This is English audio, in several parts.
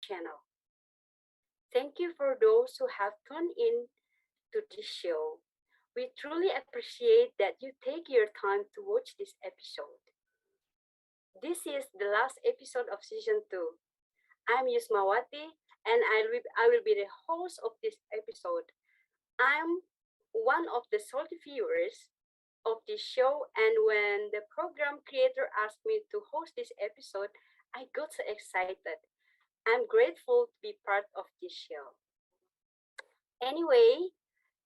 channel. Thank you for those who have tuned in to this show. We truly appreciate that you take your time to watch this episode. This is the last episode of season 2. I'm Yusmawati and I will be the host of this episode. I'm one of the salty viewers of this show, and when the program creator asked me to host this episode, I got so excited. I'm grateful to be part of this show. Anyway,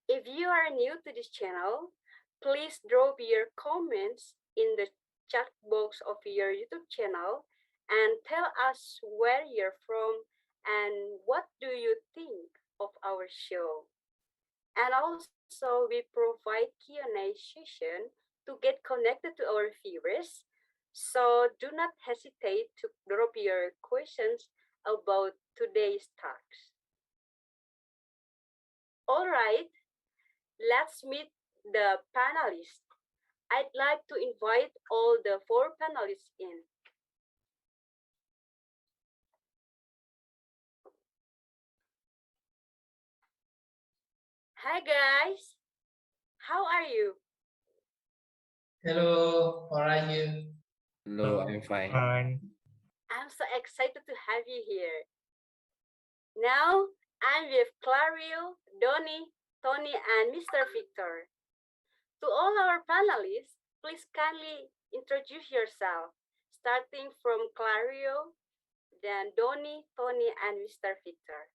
if you are new to this channel, please drop your comments in the chat box of your YouTube channel and tell us where you're from and what do you think of our show. And also we provide Q&A session to get connected to our viewers. So do not hesitate to drop your questions about today's talks. All right, let's meet the panelists. I'd like to invite all the four panelists in. Hi guys, how are you? Hello, how are you? Hello, I'm fine. I'm so excited to have you here. Now, I'm with Clario, Donny, Tony, and Mr. Victor. To all our panelists, please kindly introduce yourself, starting from Clario, then Donny, Tony, and Mr. Victor.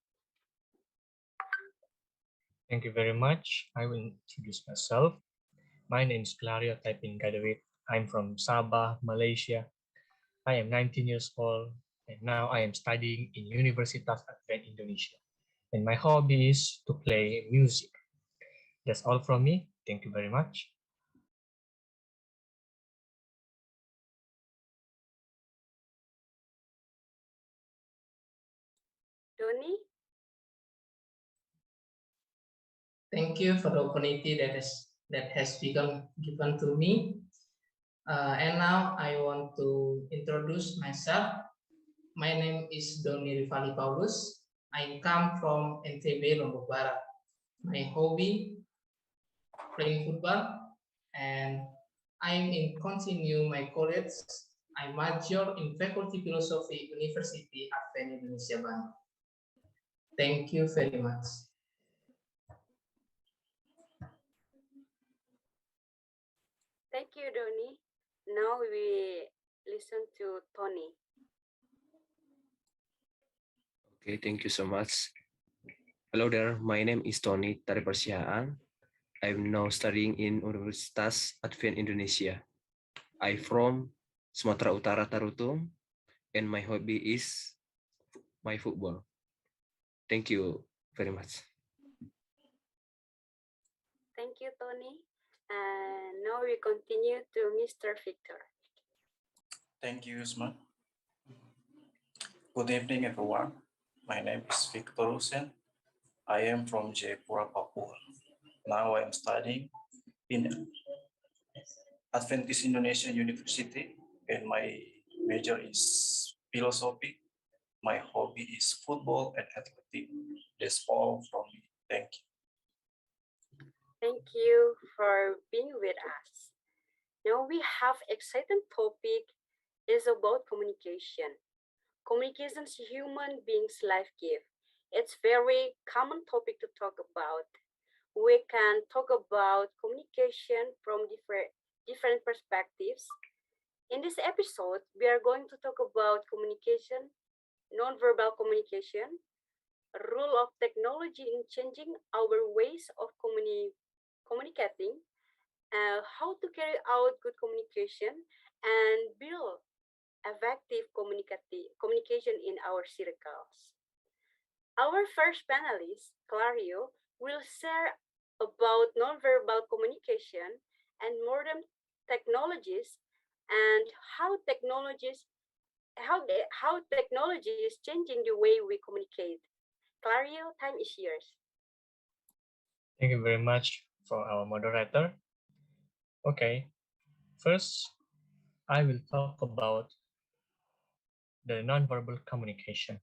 Thank you very much. I will introduce myself. My name is Clario Taiping Gadawit. I'm from Sabah, Malaysia. I am 19 years old and now I am studying in Universitas Advent Indonesia. And my hobby is to play music. That's all from me. Thank you very much. Donny? Thank you for the opportunity that has become given to me. And now I want to introduce myself. My name is Doni Rifali Paulus. I come from NTB Lombok Barat. My hobby playing football, and I'm in continue my college. I major in Faculty Philosophy University Advent Indonesia Bandung. Thank you very much. Thank you, Donny. Now we listen to Tony. Okay, thank you so much. Hello there, my name is Tony Taripersiaan. I'm now studying in Universitas Advent Indonesia. I'm from Sumatera Utara Tarutung, and my hobby is my football. Thank you very much. Thank you, Tony. And now we continue to Mr. Victor. Thank you, Usman. Good evening, everyone. My name is Victor Hussein. I am from Jayapura, Papua. Now I am studying in Adventist Indonesian University, and my major is philosophy. My hobby is football and athletic. That's all from me. Thank you. Thank you for being with us. Now we have exciting topic is about communication. Communications human beings life give. It's very common topic to talk about. We can talk about communication from different perspectives. In this episode, we are going to talk about communication, nonverbal communication, role of technology in changing our ways of communicating, how to carry out good communication, and build effective communication in our circles. Our first panelist, Clario, will share about nonverbal communication and modern technologies and how technology is changing the way we communicate. Clario, time is yours. Thank you very much for our moderator. Okay, first, I will talk about the nonverbal communication.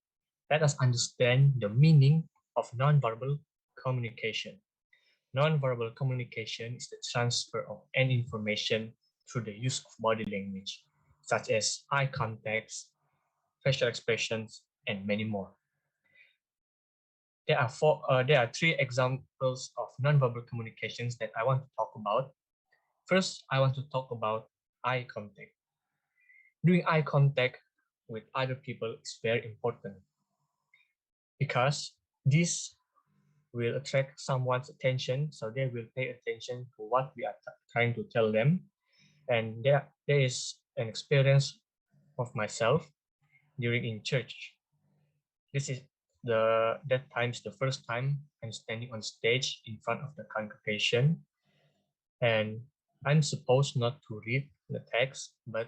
let us understand the meaning of nonverbal communication. Nonverbal communication is the transfer of any information through the use of body language, such as eye contacts, facial expressions, and many more. There are three examples of nonverbal communications that I want to talk about. First, I want to talk about eye contact. Doing eye contact with other people is very important because this will attract someone's attention, so they will pay attention to what we are trying to tell them. And there is an experience of myself during in church. This is that time's the first time I'm standing on stage in front of the congregation, and I'm supposed not to read the text, but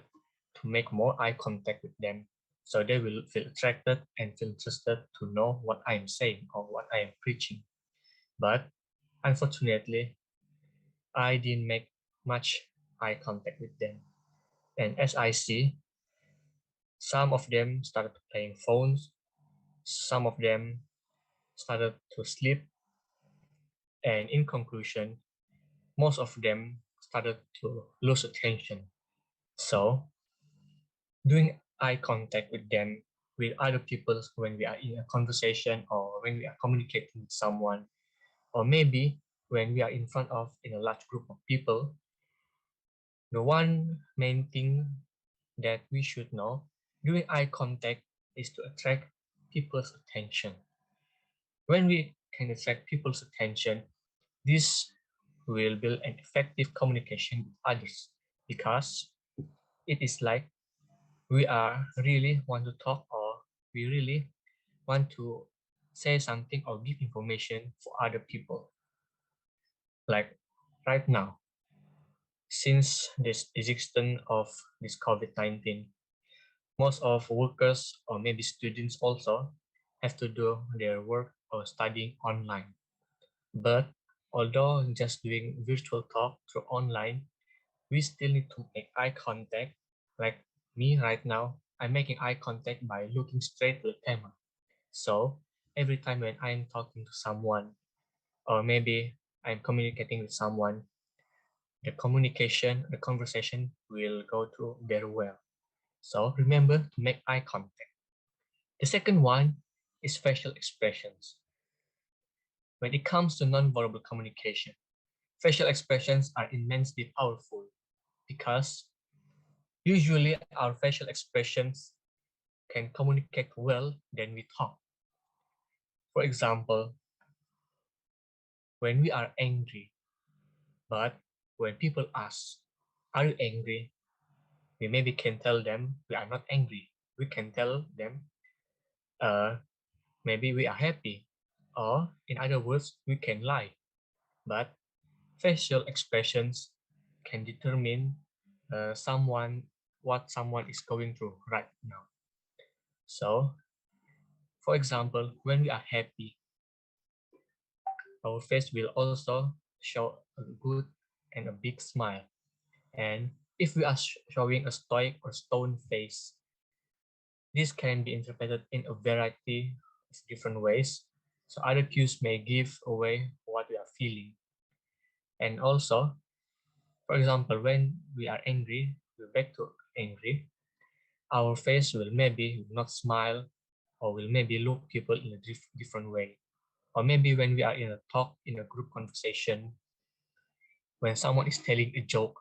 to make more eye contact with them, so they will feel attracted and feel interested to know what I am saying or what I am preaching. But unfortunately, I didn't make much eye contact with them. And as I see, some of them started playing phones, some of them started to sleep, and in conclusion, most of them started to lose attention. So, doing eye contact with them, with other people when we are in a conversation or when we are communicating with someone, or maybe when we are in front of in a large group of people, the one main thing that we should know, doing eye contact is to attract people's attention. When we can attract people's attention, this will build an effective communication with others because it is like we are really want to talk or we really want to say something or give information for other people. Like right now, since this existence of this COVID-19, most of workers or maybe students also have to do their work or studying online. But although just doing virtual talk through online, we still need to make eye contact. Like me right now, I'm making eye contact by looking straight to the camera. So every time when I'm talking to someone, or maybe I'm communicating with someone, the conversation will go through very well. So remember to make eye contact. The second one is facial expressions. When it comes to nonverbal communication, facial expressions are immensely powerful because usually our facial expressions can communicate well than we talk. For example, when we are angry, but when people ask, "Are you angry?" we maybe can tell them we are not angry. We can tell them, uh, maybe we are happy. Or in other words, we can lie. But facial expressions can determine what someone is going through right now. So, for example, when we are happy, our face will also show a good and a big smile. And if we are showing a stoic or stone face, this can be interpreted in a variety of different ways. So other cues may give away what we are feeling. And also, for example, when we are angry, we're back to angry, our face will maybe not smile or will maybe look people in a different way. Or maybe when we are in a talk, in a group conversation, when someone is telling a joke,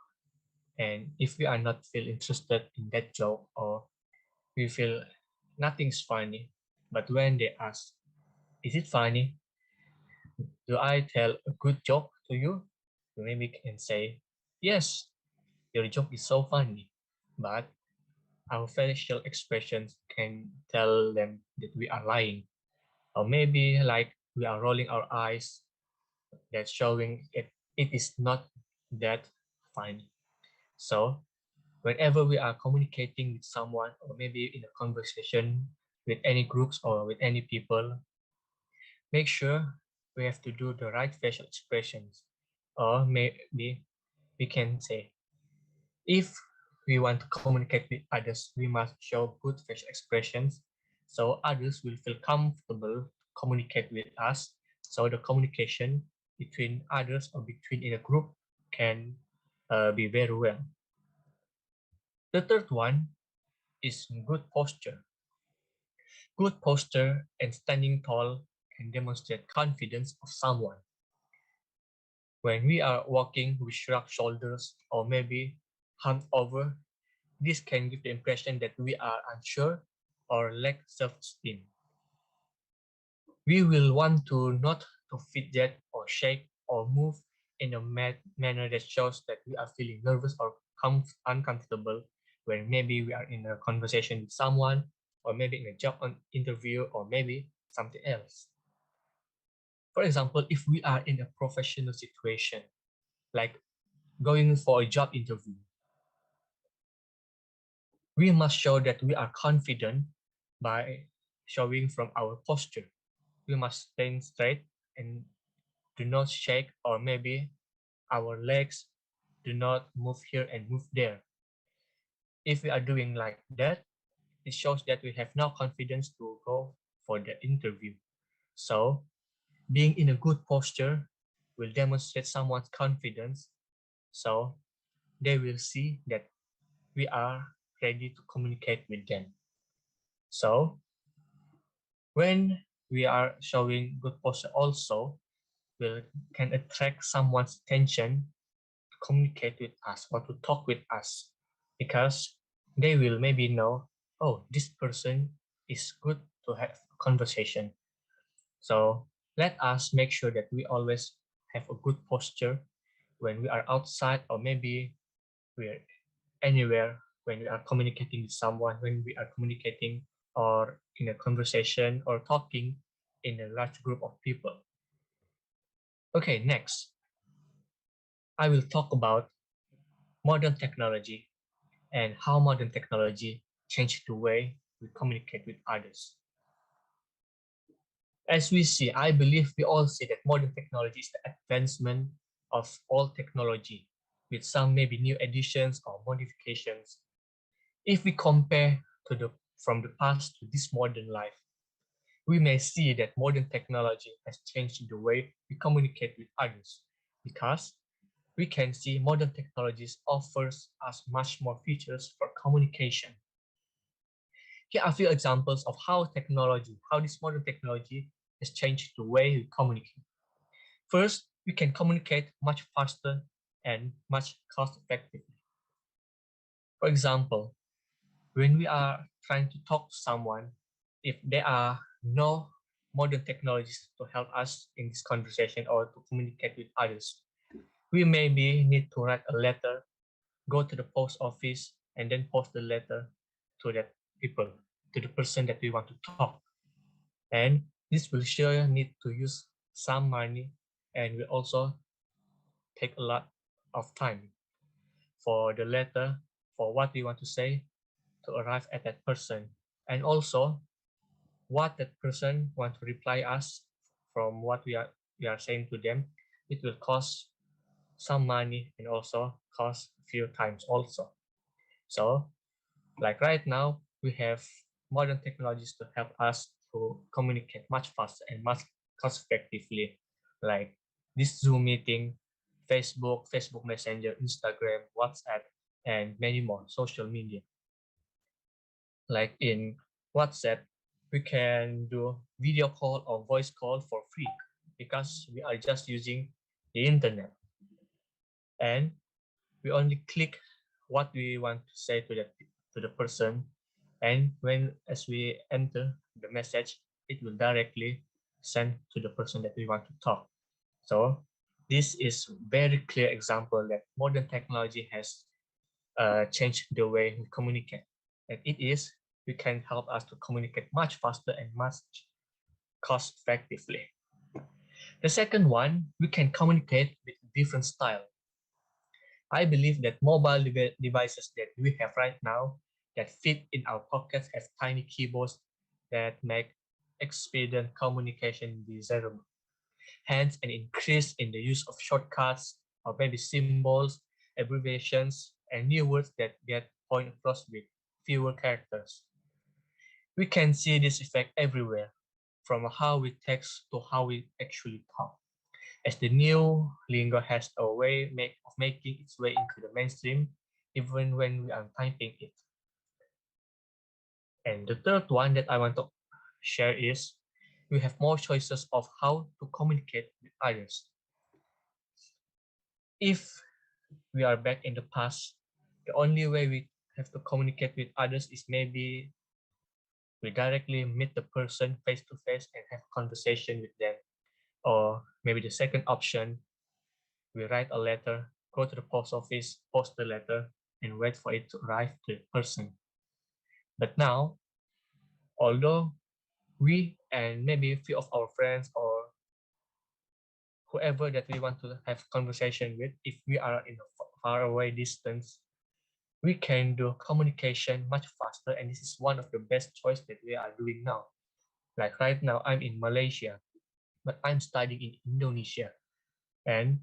and if we are not feel interested in that joke or we feel nothing's funny, but when they ask, "Is it funny? Do I tell a good joke to you?" we maybe can say, "Yes, your joke is so funny." But our facial expressions can tell them that we are lying. Or maybe like we are rolling our eyes, that's showing it is not that funny. So whenever we are communicating with someone or maybe in a conversation with any groups or with any people, make sure we have to do the right facial expressions. Or maybe we can say, if we want to communicate with others, we must show good facial expressions so others will feel comfortable to communicate with us. So the communication between others or between in a group can be very well. The third one is good posture. Good posture and standing tall can demonstrate confidence of someone. When we are walking with shrugged shoulders or maybe humped over, this can give the impression that we are unsure or lack self-esteem. We will want to not to fidget or shake or move in a manner that shows that we are feeling nervous or uncomfortable when maybe we are in a conversation with someone or maybe in a job interview or maybe something else. For example, if we are in a professional situation, like going for a job interview, we must show that we are confident by showing from our posture. We must stand straight and do not shake, or maybe our legs do not move here and move there. If we are doing like that, it shows that we have no confidence to go for the interview. So being in a good posture will demonstrate someone's confidence. So they will see that we are ready to communicate with them. So when we are showing good posture also will can attract someone's attention to communicate with us or to talk with us because they will maybe know, oh, this person is good to have a conversation. So let us make sure that we always have a good posture when we are outside or maybe we're anywhere when we are communicating with someone, when we are communicating or in a conversation or talking in a large group of people. Okay, next, I will talk about modern technology and how modern technology changed the way we communicate with others. As we see, I believe we all see that modern technology is the advancement of all technology with some maybe new additions or modifications. If we compare to the from the past to this modern life, we may see that modern technology has changed the way we communicate with others because we can see modern technologies offers us much more features for communication. Here are a few examples of how this modern technology has changed the way we communicate. First, we can communicate much faster and much cost effectively. For example, when we are trying to talk to someone, if there are no modern technologies to help us in this conversation or to communicate with others, we maybe need to write a letter, go to the post office, and then post the letter to that people, to the person that we want to talk. And this will sure need to use some money and will also take a lot of time for the letter, for what we want to say to arrive at that person. And also what that person want to reply us from what we are saying to them, it will cost some money and also cost a few times also. So like right now, we have modern technologies to help us to communicate much faster and much cost effectively, like this Zoom meeting, Facebook Messenger, Instagram, WhatsApp, and many more social media. Like in WhatsApp, we can do video call or voice call for free because we are just using the internet. And we only click what we want to say to the person, and when as we enter the message, it will directly send to the person that we want to talk. So this is very clear example that modern technology has changed the way we communicate, and we can help us to communicate much faster and much cost effectively. The second one, we can communicate with different style. I believe that mobile devices that we have right now that fit in our pockets have tiny keyboards that make expedient communication desirable. Hence, an increase in the use of shortcuts or maybe symbols, abbreviations, and new words that get point across with fewer characters. We can see this effect everywhere, from how we text to how we actually talk. As the new lingo has a way of making its way into the mainstream, even when we are typing it. And the third one that I want to share is we have more choices of how to communicate with others. If we are back in the past, the only way we have to communicate with others is maybe we directly meet the person face to face and have conversation with them. Or maybe the second option, we write a letter, go to the post office, post the letter, and wait for it to arrive to the person. But now, although we and maybe a few of our friends or whoever that we want to have conversation with, if we are in a far away distance, we can do communication much faster. And this is one of the best choice that we are doing now. Like right now, I'm in Malaysia, but I'm studying in Indonesia. And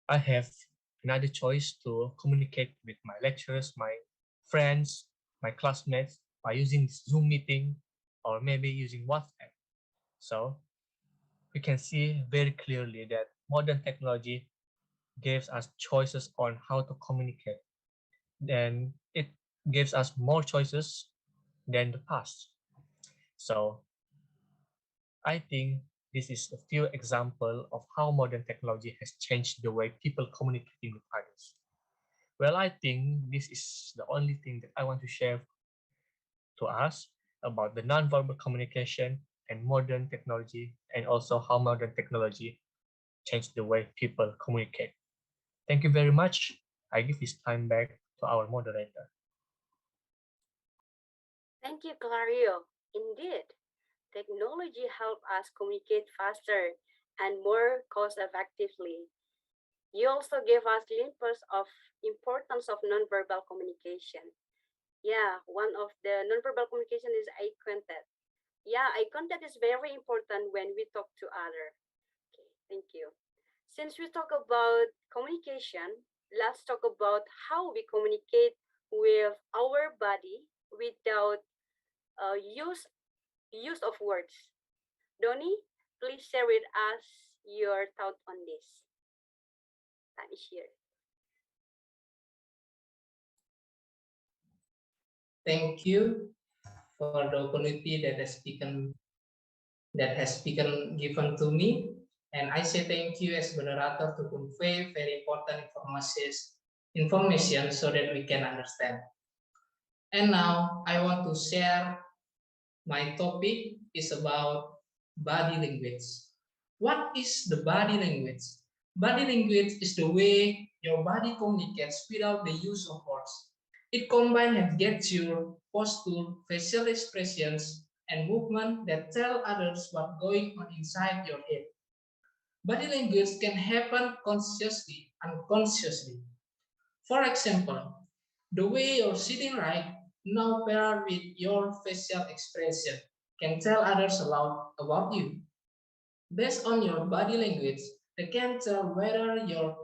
I have another choice to communicate with my lecturers, my friends, my classmates by using Zoom meeting or maybe using WhatsApp. So we can see very clearly that modern technology gives us choices on how to communicate. Then it gives us more choices than the past. So I think this is a few example of how modern technology has changed the way people communicating with others. Well, I think this is the only thing that I want to share to us about the nonverbal communication and modern technology, and also how modern technology changed the way people communicate. Thank you very much. I give this time back to our moderator. Thank you, Clario. Indeed, technology help us communicate faster and more cost effectively. You also gave us glimpses of importance of nonverbal communication. Yeah, one of the nonverbal communication is eye contact. Yeah, eye contact is very important when we talk to other. Okay, thank you. Since we talk about communication, let's talk about how we communicate with our body without use of words. Donnie, please share with us your thought on this. Time is here. Thank you for the opportunity that has been given to me. And I say thank you as moderator to convey very important information so that we can understand. And now I want to share my topic is about body language. What is the body language? Body language is the way your body communicates without the use of words. It combines and gesture, posture, facial expressions, and movement that tell others what's going on inside your head. Body language can happen consciously, unconsciously. For example, the way you're sitting right now paired with your facial expression can tell others a lot about you. Based on your body language, they can tell whether you're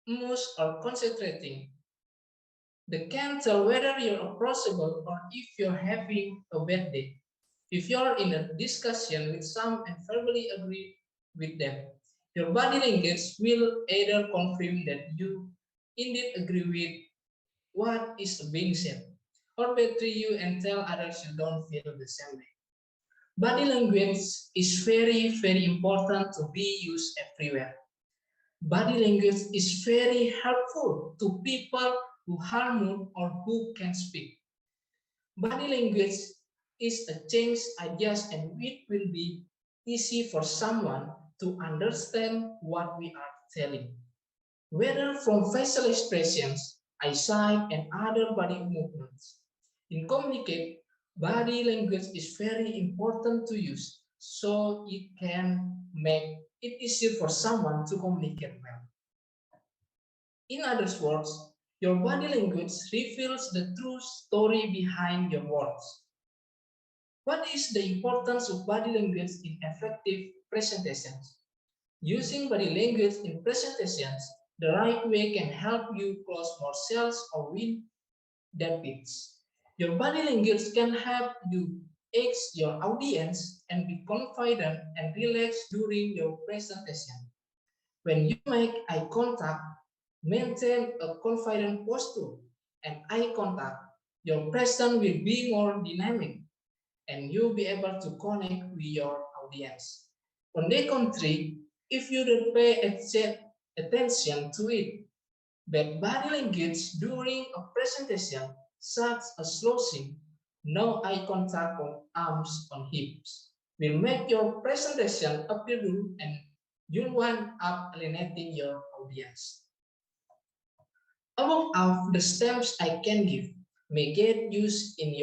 amused or concentrating. They can tell whether you're approachable or if you're having a bad day. If you're in a discussion with some and verbally agree with them, your body language will either confirm that you indeed agree with what is being said, or betray you and tell others you don't feel the same way. Body language is very, very important to be used everywhere. Body language is very helpful to people who harm or who can speak. Body language is a change ideas and it will be easy for someone to understand what we are telling. Whether from facial expressions, eyesight, and other body movements. In communicate, body language is very important to use so it can make it easier for someone to communicate well. In other words, your body language reveals the true story behind your words. What is the importance of body language in effective presentations? Using body language in presentations the right way can help you close more sales or win debates. Your body language can help you ease your audience and be confident and relaxed during your presentation. When you make eye contact, maintain a confident posture and eye contact. Your presence will be more dynamic and you'll be able to connect with your audience. On the contrary, if you don't pay attention to it, bad body language during a presentation, such as slouching, no eye contact on arms on hips, will make your presentation appear rude and you'll wind up alienating your audience. All of the steps I can give may get used in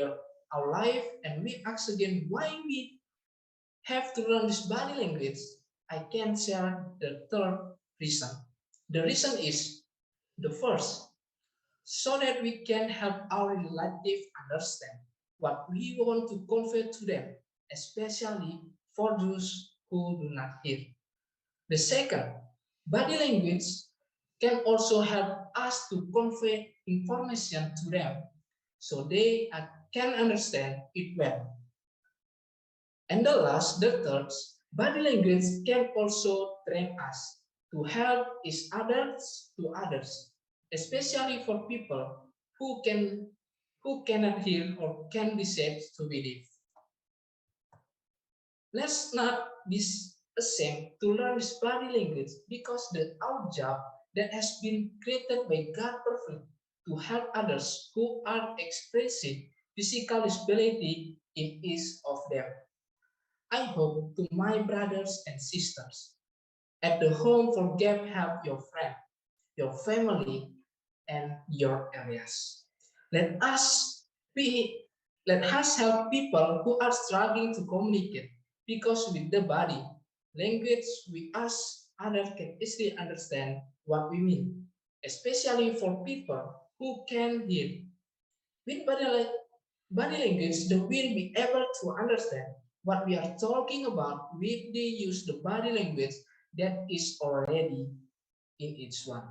our life, and we ask again why we have to learn this body language. I can share the third reason. The reason is the first, so that we can help our relative understand what we want to convey to them, especially for those who do not hear. The second, body language can also help us to convey information to them so they can understand it well. And the third, body language can also train us to help each others to others, especially for people who cannot hear or can be said to believe. Let's not be ashamed to learn this body language because our job that has been created by God perfect to help others who are expressing physical disability in each of them. I hope to my brothers and sisters at the home forget help your friend, your family, and your areas. Let us be let us help people who are struggling to communicate because with the body language we ask others can easily understand what we mean, especially for people who can hear. With body language, they will be able to understand what we are talking about if they use the body language that is already in each one.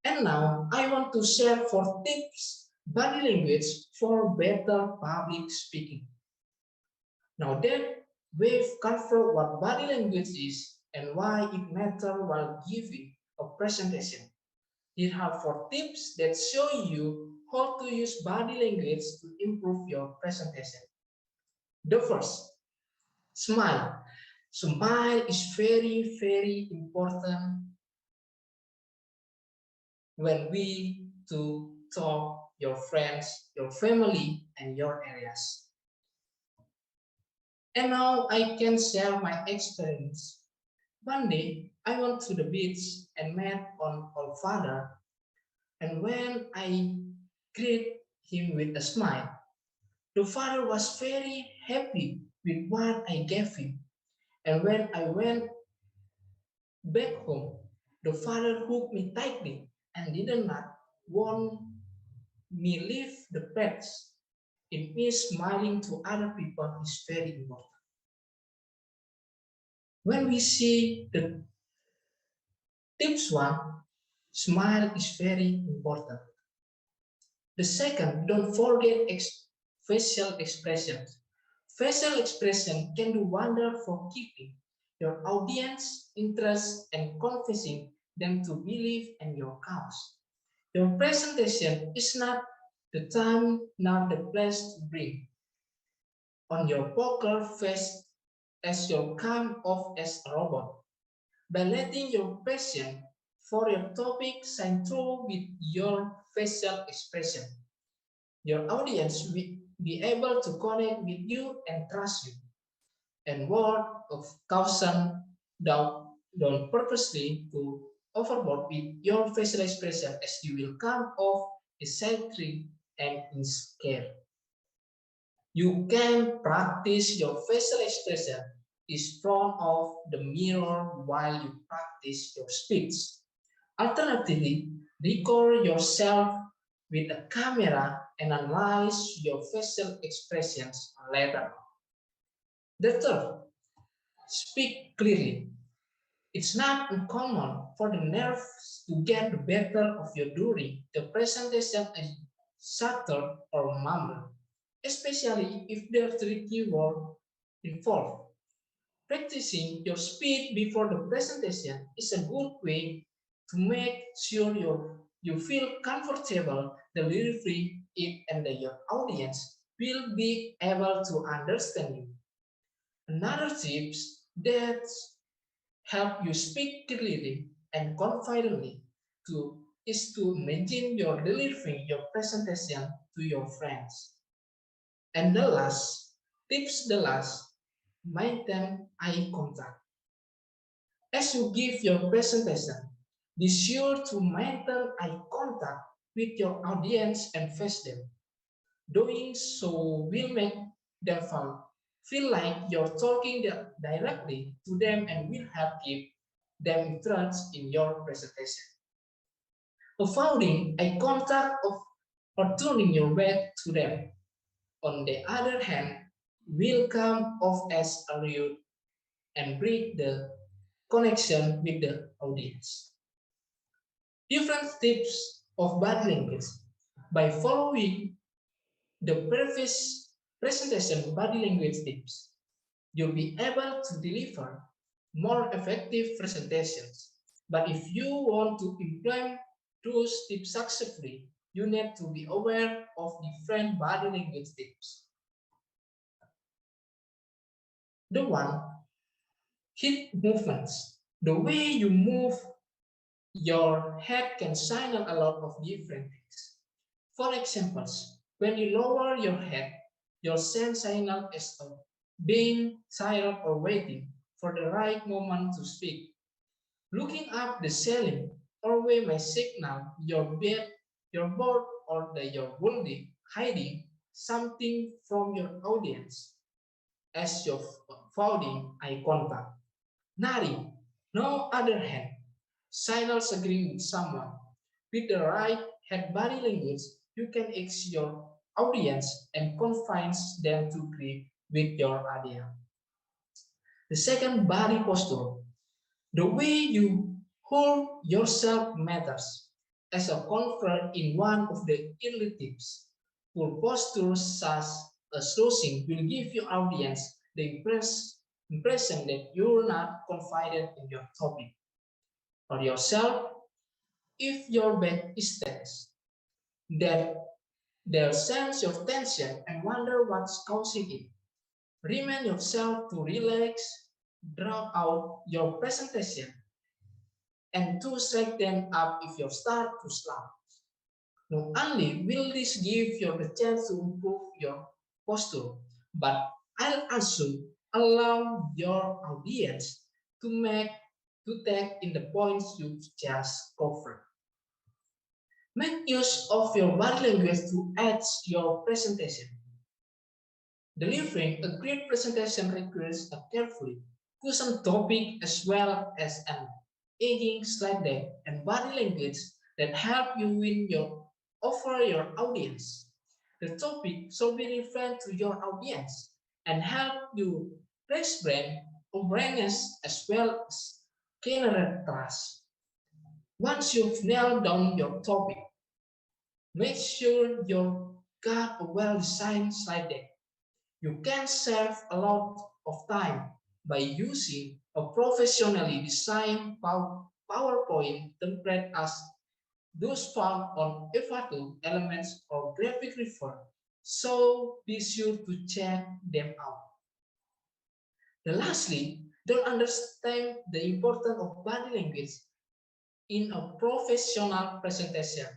And now I want to share 4 tips body language for better public speaking. Now that we've covered what body language is and why it matters while giving a presentation, here are 4 tips that show you how to use body language to improve your presentation. The first, smile. Smile is very, very important when we to talk your friends, your family, and your areas. And now I can share my experience. One day, I went to the beach and met on our father, and when I greeted him with a smile, the father was very happy with what I gave him. And when I went back home, the father hugged me tightly and did not want me leave the pets. In me, smiling to other people is very important. When we see the tips one, smile is very important. The second, don't forget facial expressions. Facial expression can do wonder for keeping your audience interest and convincing them to believe in your cause. Your presentation is not the time nor the place to bring on your poker face as you come off as a robot. By letting your passion for your topic shine through with your facial expression, your audience will be able to connect with you and trust you. And word of caution, don't purposely to overboard with your facial expression as you will come off eccentric and scared. You can practice your facial expression in front of the mirror while you practice your speech. Alternatively, record yourself with a camera and analyze your facial expressions later. The third, speak clearly. It's not uncommon for the nerves to get the better of you during the presentation stutter, or mumble, especially if there's tricky word involved. Practicing your speed before the presentation is a good way to make sure you feel comfortable delivering it and that your audience will be able to understand you. Another tips that help you speak clearly and confidently is to maintain your delivering your presentation to your friends. And the last, maintain eye contact. As you give your presentation, be sure to maintain eye contact with your audience and face them. Doing so will make them feel like you're talking directly to them and will help keep them interest in your presentation. Avoiding eye contact or turning your back to them, on the other hand, will come off as rude and break the connection with the audience. Different tips of body language. By following the previous presentation body language tips, you'll be able to deliver more effective presentations. But if you want to implement those tips successfully, you need to be aware of different body language tips. The one, hip movements. The way you move your head can signal a lot of different things. For example, when you lower your head, your send signal is being tired or waiting for the right moment to speak. Looking up the ceiling always may signal your board, or that you're hiding something from your audience as you're avoiding eye contact. Nodding, no other hand, signals agreeing with someone. With the right head body language, you can ask your audience and convince them to agree with your idea. The second, body posture. The way you hold yourself matters. As a convert in one of the early tips, poor posture such as slouching will give your audience the impression that you're not confident in your topic. For yourself, if your back is tense, that they'll sense your tension and wonder what's causing it. Remind yourself to relax, draw out your presentation, and to straighten up if you start to slump. Not only will this give you the chance to improve your posture, but I'll also allow your audience to take in the points you just covered. Make use of your body language to add your presentation. Delivering a great presentation requires a carefully chosen topic as well as an aging slide deck and body language that help you win over your audience. The topic should be relevant to your audience and help you raise brand awareness as well as generate trust. Once you've nailed down your topic, make sure you've got a well-designed slide deck. You can save a lot of time by using a professionally designed PowerPoint template as those found on Evatu Elements or Graphic Refer. So be sure to check them out. And lastly, don't understand the importance of body language in a professional presentation.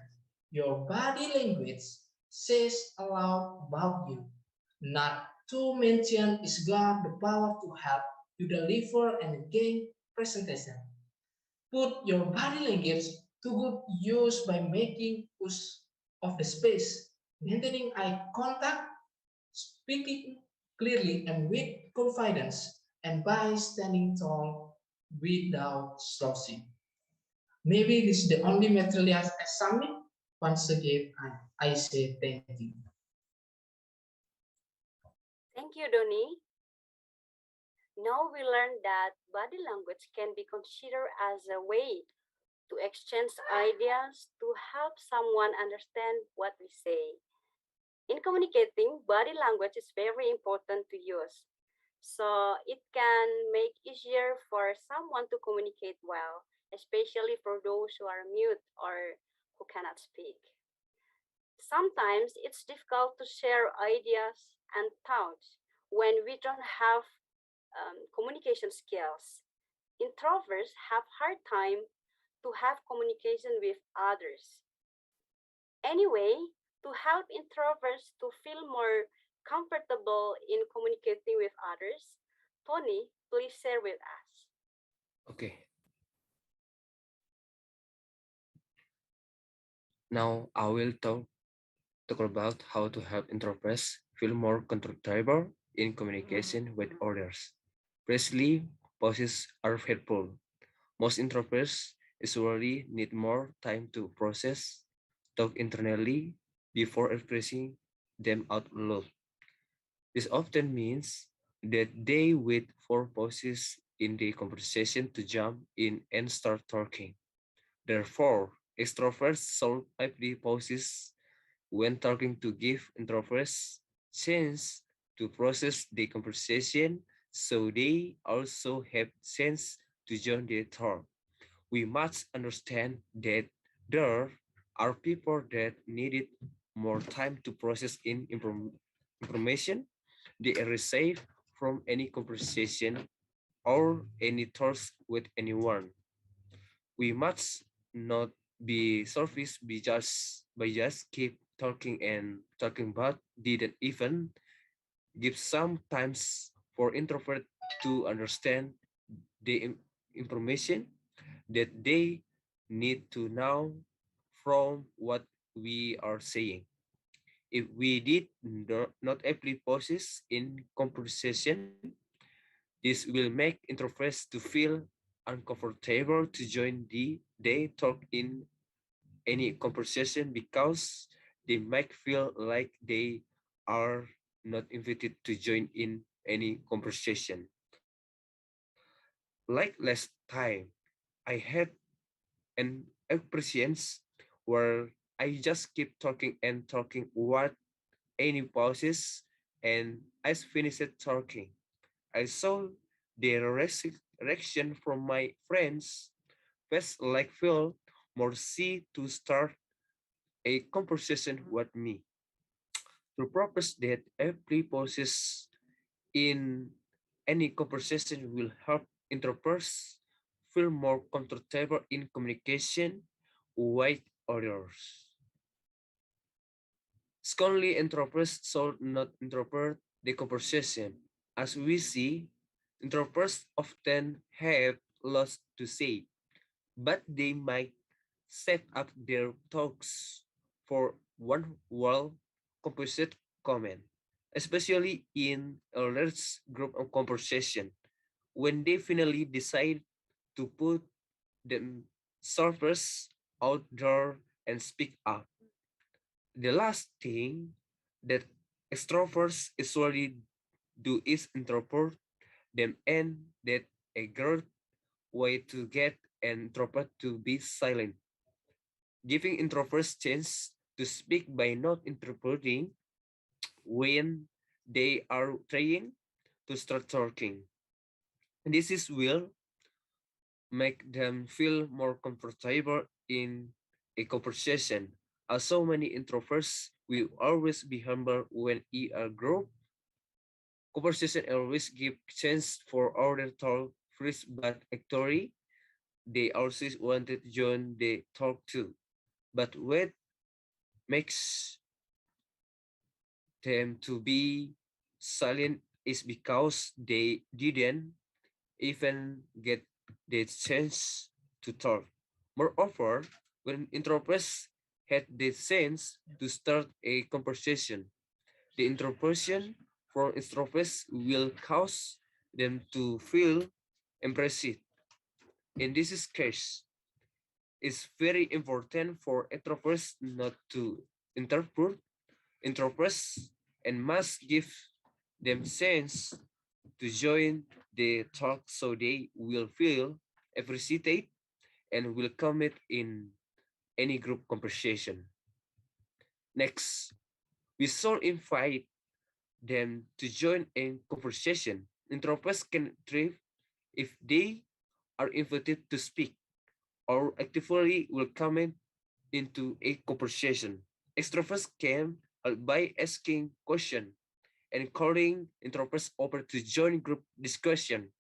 Your body language says a lot about you. Not to mention it's got the power to help you deliver and gain presentation. Put your body language to good use by making use of the space, maintaining eye contact, speaking clearly and with confidence, and by standing tall without slouching. Maybe this is the only material I submit. Once again, I say thank you. Thank you, Doni. Now we learned that body language can be considered as a way to exchange ideas, to help someone understand what we say. In communicating, body language is very important to use. So it can make easier for someone to communicate well, especially for those who are mute or who cannot speak. Sometimes it's difficult to share ideas and thoughts when we don't have communication skills. Introverts have hard time to have communication with others. Anyway, to help introverts to feel more comfortable in communicating with others, Tony, please share with us. Okay, now I will talk about how to help introverts feel more comfortable in communication with others. Firstly, pauses are helpful. Most introverts usually need more time to process, talk internally before expressing them out loud. This often means that they wait for pauses in the conversation to jump in and start talking. Therefore, extroverts solve the pauses when talking to give introverts chance to process the conversation so they also have chance to join the talk. We must understand that there are people that needed more time to process information they receive from any conversation or any thoughts with anyone. We must not be surface by just keep talking and talking but didn't even give some times for introvert to understand the information that they need to know from what we are saying. If we did not apply pauses in conversation, this will make introverts to feel uncomfortable to join they talk in any conversation because they might feel like they are not invited to join in any conversation. Like last time, I had an experience where I just keep talking and talking without any pauses, and as finished talking, I saw the reaction from my friends felt like feel more see to start a conversation with me. To purpose that every pauses in any conversation will help introverts feel more comfortable in communication with others. Secondly, introverts should not interpret the conversation. As we see, introverts often have lots to say, but they might set up their talks for one well composite comment, especially in a large group of conversation. When they finally decide to put themselves out there and speak up. The last thing that extroverts usually do is introvert them, and that a great way to get an introvert to be silent, giving introverts chance to speak by not interpreting when they are trying to start talking. And this is will make them feel more comfortable in a conversation. As so many introverts will always be humble when in a group conversation always give chance for other talk first, but actually they also wanted to join the talk too. But what makes them to be silent is because they didn't even get the chance to talk. Moreover, when introverts had the chance to start a conversation, the introversion from extroverts will cause them to feel embarrassed. In this case, it's very important for introverts not to interpret introverts and must give them sense to join the talk so they will feel appreciated and welcome it in any group conversation. Next, we should invite them to join in conversation. Introverts can thrive if they are invited to speak or actively welcomed into a conversation. Extroverts can help by asking questions and encouraging introverts over to join group discussion.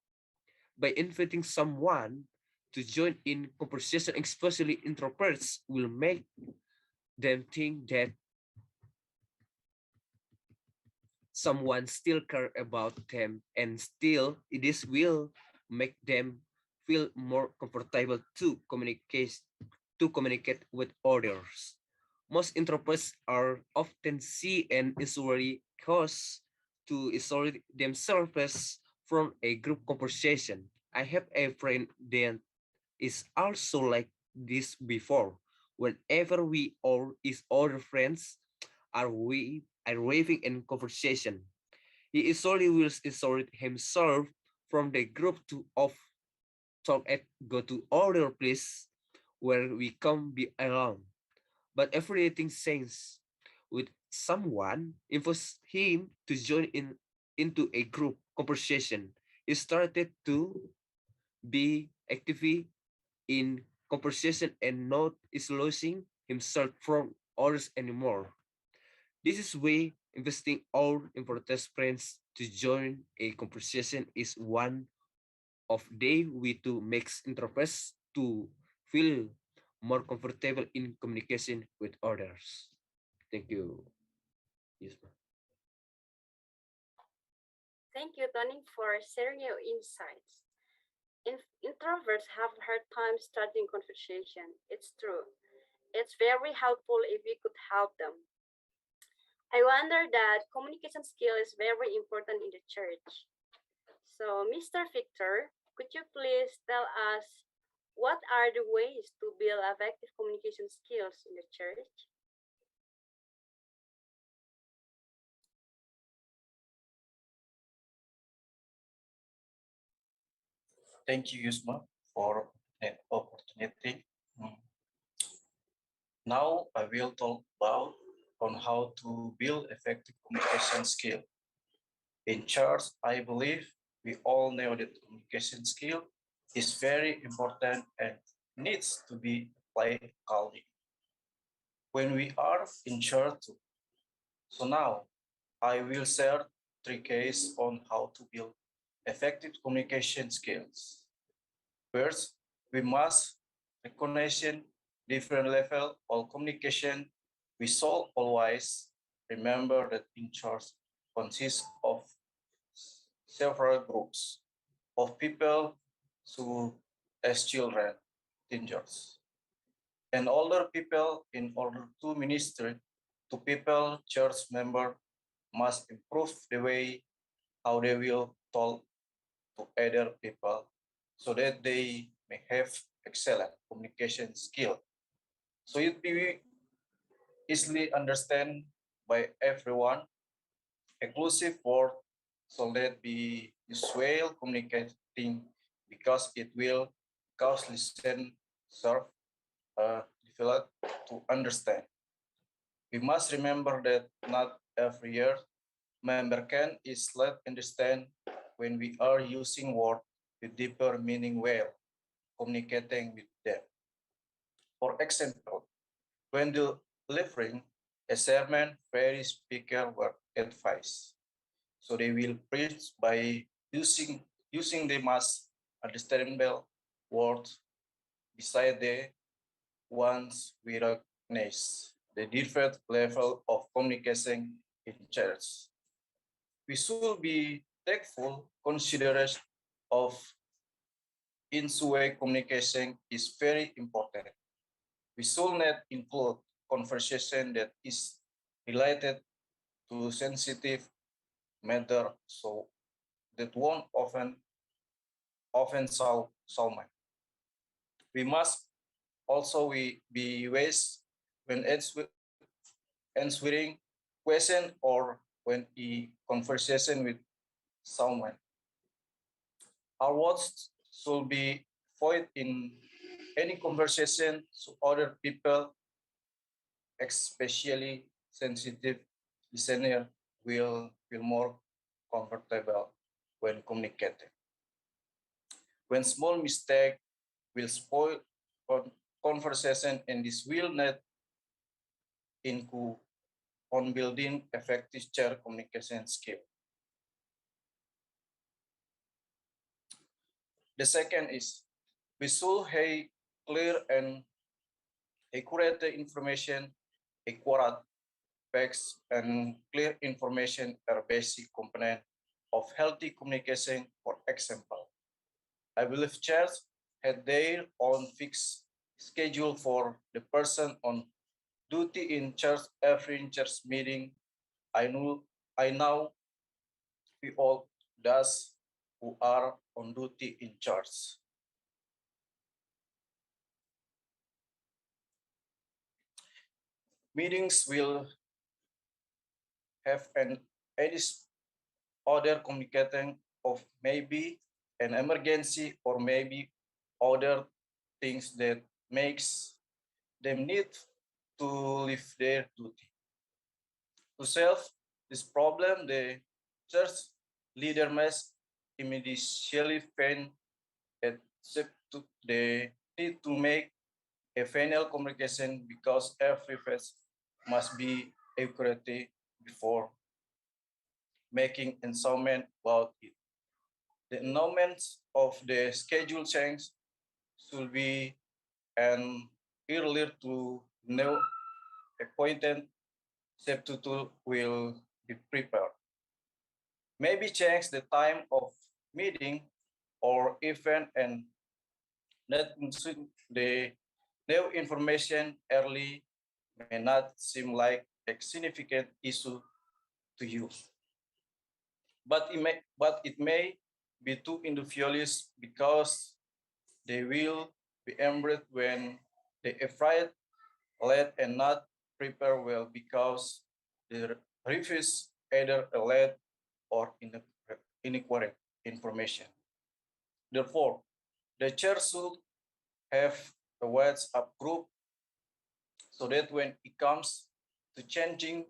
By inviting someone to join in conversation, especially introverts, will make them think that someone still care about them, and still this will make them feel more comfortable to communicate with others. Most introverts are often see and usually cause to isolate themselves from a group conversation. I have a friend that is also like this before. Whenever we or his other friends are waving in conversation, he usually will isolate himself from the group to off talk at go to other place where we can be alone. But everything changes with someone invites him to join in into a group conversation. He started to be active in conversation and not isolating himself from others anymore. This is why investing our important friends to join a conversation is one of the way to make introverts to feel more comfortable in communication with others. Thank you. Yes, ma'am. Thank you, Tony, for sharing your insights. Introverts have a hard time starting conversation. It's true. It's very helpful if we could help them. I wonder that communication skill is very important in the church. So, Mr. Victor, could you please tell us what are the ways to build effective communication skills in the church? Thank you, Yusma, for that opportunity. Mm. Now I will talk about on how to build effective communication skill. In church, I believe we all know that communication skill is very important and needs to be applied calmly when we are in church. So now I will share three cases on how to build effective communication skills. First, we must recognize different level of communication. We should always remember that in church consists of several groups of people who as children, teenagers, and older people in order to minister to people, church member must improve the way how they will talk to other people so that they may have excellent communication skill. So it be easily understand by everyone, inclusive word so that be usual communicating because it will cause listen, serve, develop to understand. We must remember that not every year member can is let understand when we are using word with deeper meaning while communicating with them. For example, when delivering a sermon, very speaker were advised. So they will preach by using the most understandable words beside the ones we recognize the different level of communication in church. We should be thankful consideration of in-way communication is very important. We should not include conversation that is related to sensitive matter so that won't often solve mind. We must also be wise when answering question or when a conversation with someone. Our words should be void in any conversation to other people, especially sensitive listener, will feel more comfortable when communicating. When small mistake will spoil conversation, and this will not include on building effective chair communication skill. The second is we should have clear and accurate information, accurate facts, and clear information are basic component of healthy communication. For example, I believe chairs had their own fixed schedule for the person on duty in church every church meeting. I know we all does who are on duty in church. Meetings will have an edit other communicating of maybe an emergency or maybe other things that makes them need to leave their duty. To solve this problem, the church leader must immediately find they need to make a final communication because every phase must be accurate before making announcement about it. The announcement of the schedule change should be an earlier to know appointed substitute will be prepared. Maybe change the time of meeting or event and not the new information early may not seem like a significant issue to you. But it may be too individualist because they will be embarrassed when they afraid, late and not prepare well because they refuse either a late or inaccurate information. Therefore, the church should have a WhatsApp group so that when it comes to changing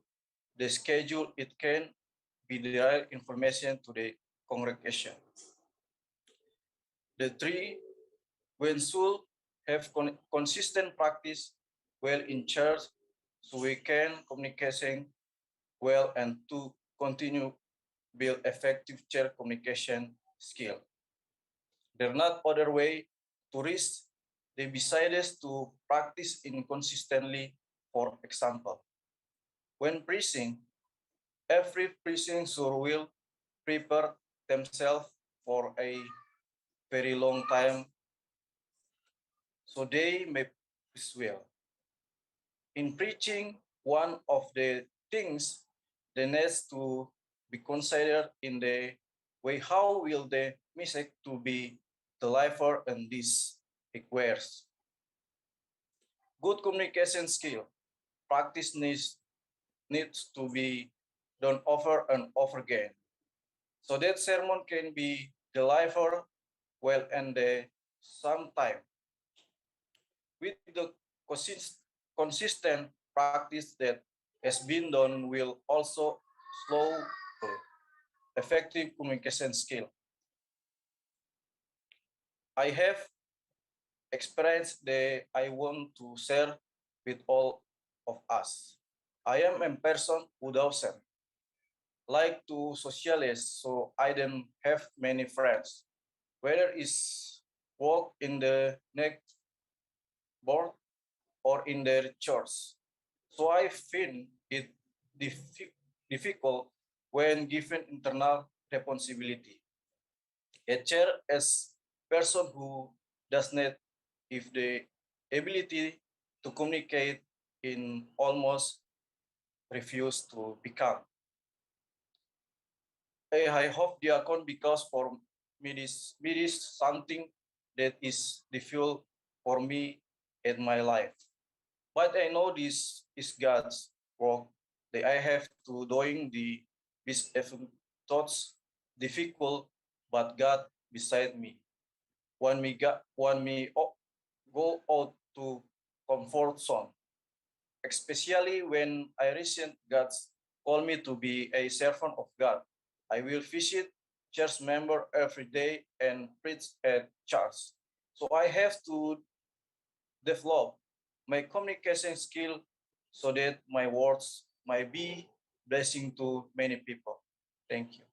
the schedule, it can be the right information to the congregation. The three, when should have consistent practice well in church so we can communicating well and to continue build effective church communication skill. There not other way to reach they decided to practice inconsistently. For example, when preaching, every preaching should will prepare themselves for a very long time so they may preach well. In preaching, one of the things that needs to be considered in the way how will the message to be delivered and this requires good communication skill. Practice needs to be done over and over again so that sermon can be delivered well and the same time. With the consistent practice that has been done will also slow effective communication skill. I have experience that I want to share with all of us. I am a person who doesn't like to socialize, so I don't have many friends. Whether it's work in the next board or in their church. So I find it difficult when given internal responsibility. A chair as person who does not have the ability to communicate in almost refuse to become a high hope diacon because for me this something that is the fuel for me in my life. But I know this is God's work that I have to doing this thoughts difficult, but God beside me. When me go out to comfort zone, especially when I recent God's call me to be a servant of God. I will visit church member every day and preach at church. So I have to develop my communication skill so that my words might be blessing to many people. Thank you.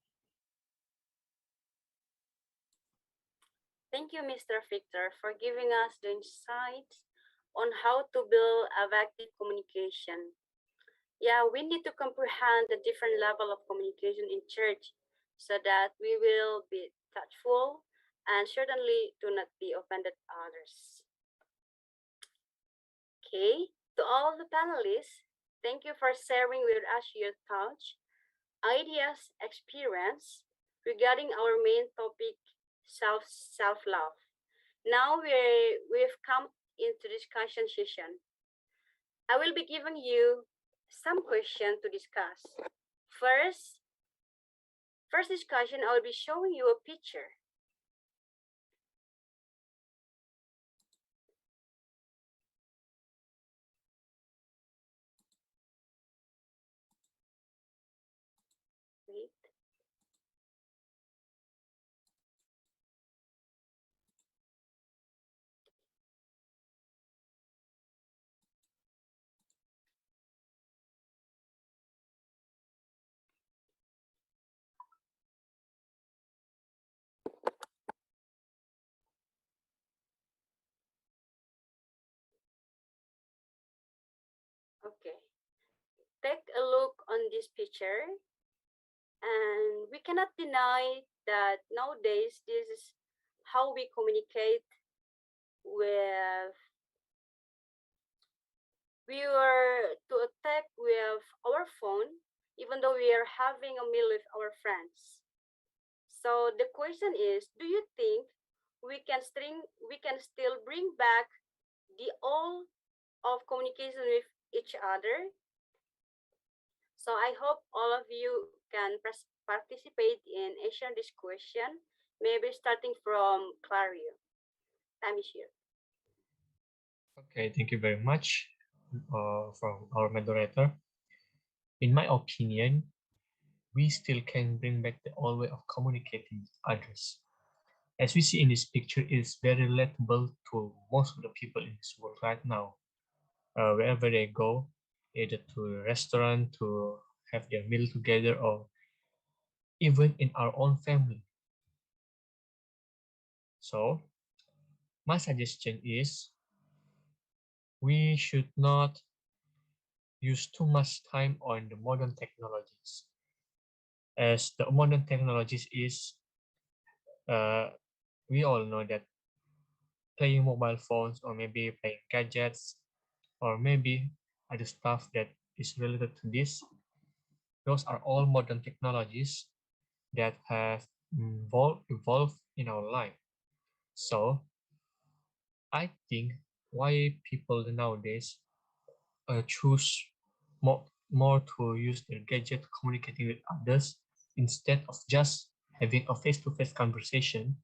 Thank you, Mr. Victor, for giving us the insights on how to build effective communication. Yeah, we need to comprehend the different level of communication in church so that we will be thoughtful and certainly do not be offended others. Okay, to all the panelists, thank you for sharing with us your thoughts, ideas, experience regarding our main topic, self love. Now we've come into discussion session. I will be giving you some questions to discuss. First, first discussion, I will be showing you a picture. Wait. Okay. Take a look on this picture, and we cannot deny that nowadays this is how we communicate with we were to attack with our phone even though we are having a meal with our friends. So the question is, do you think we can still bring back the all of communication with each other? So I hope all of you can participate in answering this question, maybe starting from Clario. Time is here. Okay, thank you very much from our moderator. In my opinion, we still can bring back the old way of communicating with others. As we see in this picture, it's very relatable to most of the people in this world right now. Wherever they go, either to a restaurant to have their meal together, or even in our own family. So, my suggestion is we should not use too much time on the modern technologies, as the modern technologies is we all know that playing mobile phones or maybe playing gadgets or maybe other stuff that is related to this, those are all modern technologies that have evolved in our life. So I think why people nowadays choose more to use their gadget communicating with others instead of just having a face-to-face conversation,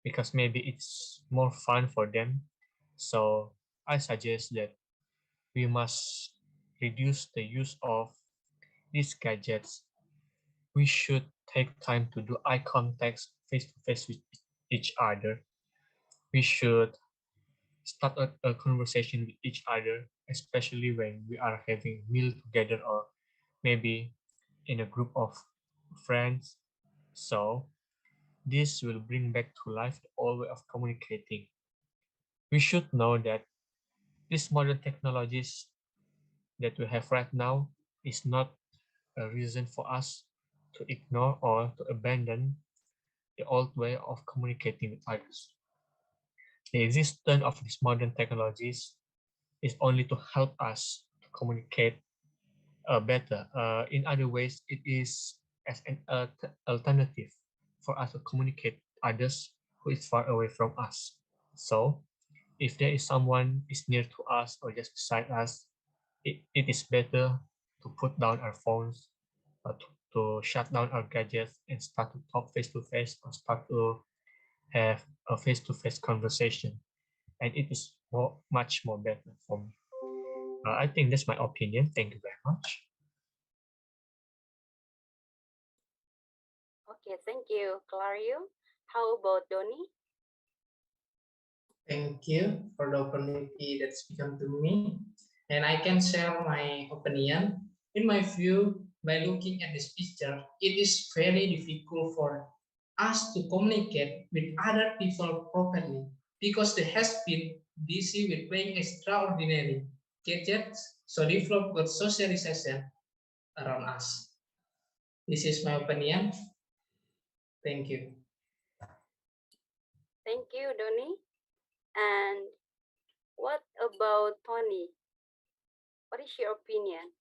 because maybe it's more fun for them. So I suggest that we must reduce the use of these gadgets. We should take time to do eye contact face to face with each other. We should start a conversation with each other, especially when we are having meal together or maybe in a group of friends. So this will bring back to life the old way of communicating. We should know that these modern technologies that we have right now is not a reason for us to ignore or to abandon the old way of communicating with others. The existence of these modern technologies is only to help us to communicate better. In other ways, it is as an alternative for us to communicate with others who is far away from us. So, if there is someone is near to us or just beside us, it is better to put down our phones, to shut down our gadgets and start to talk face to face or start to have a face to face conversation. and it is much more better for me. I think that's my opinion. Thank you very much. Okay, thank you, Clario. How about Donny? Thank you for the opportunity that's given to me. And I can share my opinion. In my view, by looking at this picture, it is very difficult for us to communicate with other people properly because they has been busy with playing extraordinary gadgets, so develop good socialization around us. This is my opinion. Thank you. Thank you, Donny. And what about Tony? What is your opinion?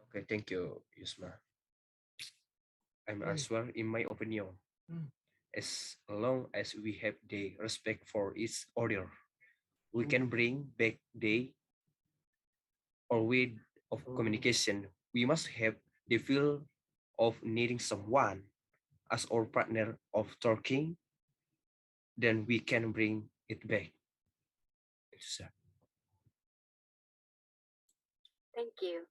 Okay, thank you, Yusma. I'm Mm. answer in my opinion. As long as we have the respect for each other, we can bring back the or way of communication. We must have the feel of needing someone as our partner of talking, then we can bring it back. Thank you.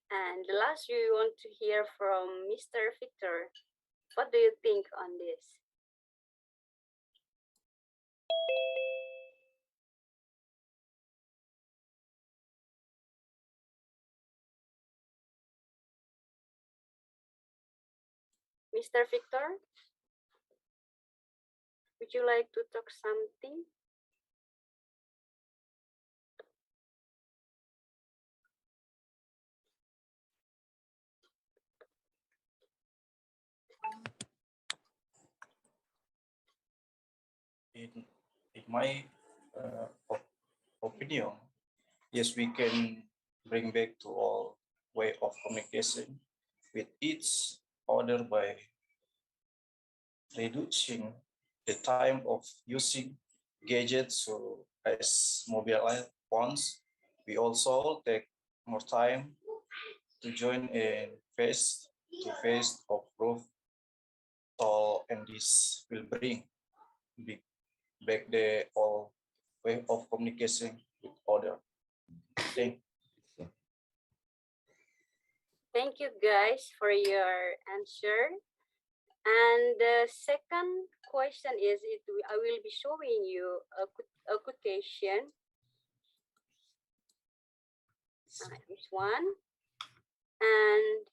And the last we want to hear from Mr. Victor. What do you think on this? Mr. Victor, would you like to talk something? In my opinion, yes, we can bring back to all way of communication with each other by reducing the time of using gadgets so as mobile phones. We also take more time to join in face-to-face of growth call, and this will bring back the all way of communication with other. Thank you guys for your answer. And the second question is, I will be showing you a quotation. This one. And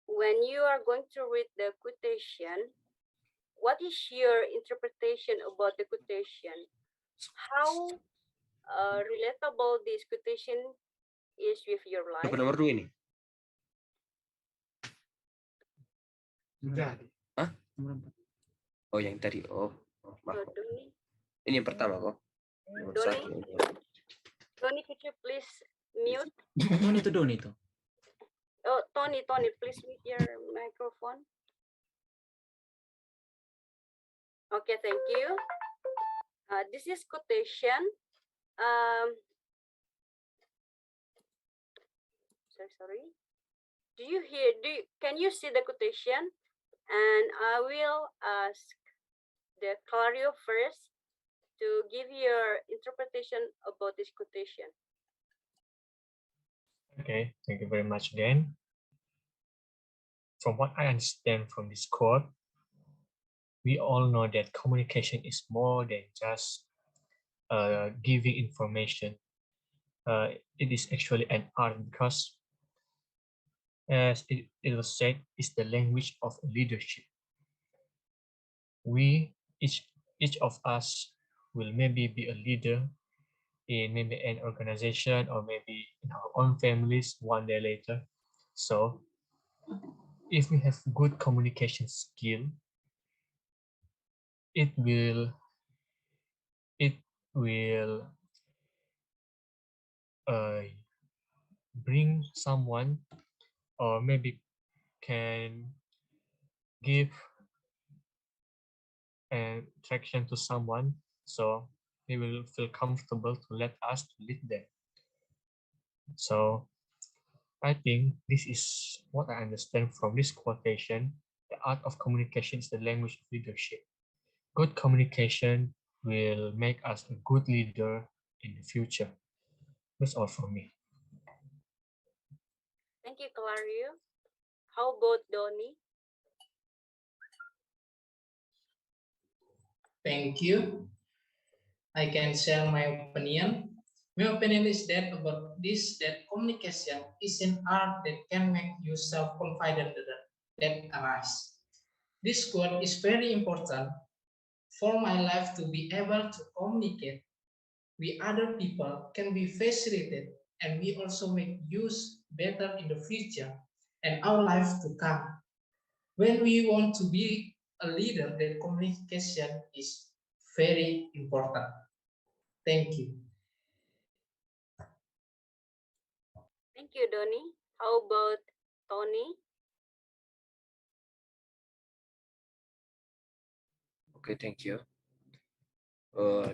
when you are going to read the quotation, what is your interpretation about the quotation? How relatable this quotation is with your life? Nomor 2 ini. Sudah. Hah? Oh, yang tadi. Oh, maaf. So, Doni, Ini yang pertama kok. Nomor Doni, 1. Tony, could you please mute? Mana itu Don itu? Oh, Tony, please mute your microphone. Okay, thank you. This is quotation. Sorry. Can you see the quotation? And I will ask the Clario first to give your interpretation about this quotation. Okay, thank you very much again. From what I understand from this quote, we all know that communication is more than just giving information. It is actually an art because, as it was said, it's the language of leadership. Each of us will maybe be a leader in maybe an organization or maybe in our own families one day later. So if we have good communication skill, it will bring someone, or maybe can give an attraction to someone, so they will feel comfortable to let us to lead them. So I think this is what I understand from this quotation. The art of communication is the language of leadership. Good communication will make us a good leader in the future. That's all from me. Thank you, Clario. How about Donnie? Thank you. I can share my opinion. My opinion is that about this, that communication is an art that can make you self-confident that arise. This quote is very important for my life to be able to communicate with other people can be facilitated and we also make use better in the future and our life to come. When we want to be a leader, then communication is very important. Thank you. Thank you, Donnie. How about Tony? Okay, thank you.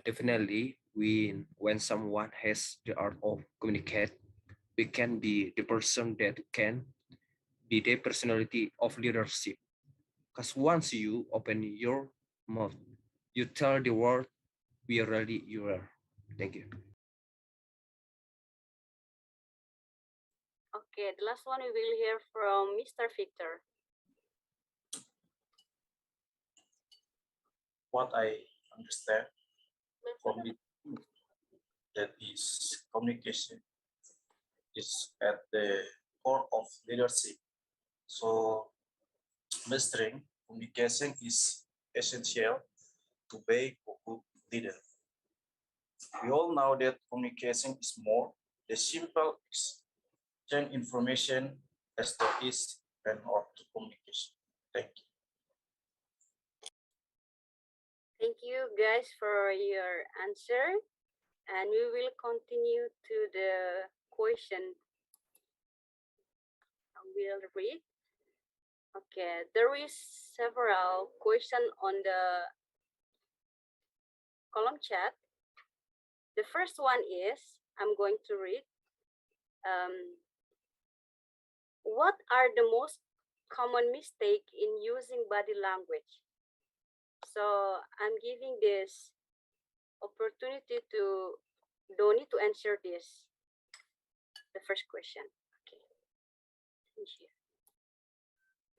Definitely, when someone has the art of communicate, we can be the person that can be the personality of leadership. Because once you open your mouth, you tell the world we really you are. Thank you. Okay, the last one we will hear from Mr. Victor. What I understand from it that is communication is at the core of leadership. So mastering communication is essential to be a good leader. We all know that communication is more the simple exchange information as there is an art to communication. Thank you. Thank you guys for your answer. And we will continue to the question I will read. Okay, there is several question on the column chat. The first one is, I'm going to read. What are the most common mistake in using body language? So I'm giving this opportunity to Donnie to answer this. The first question. Okay. Thank you.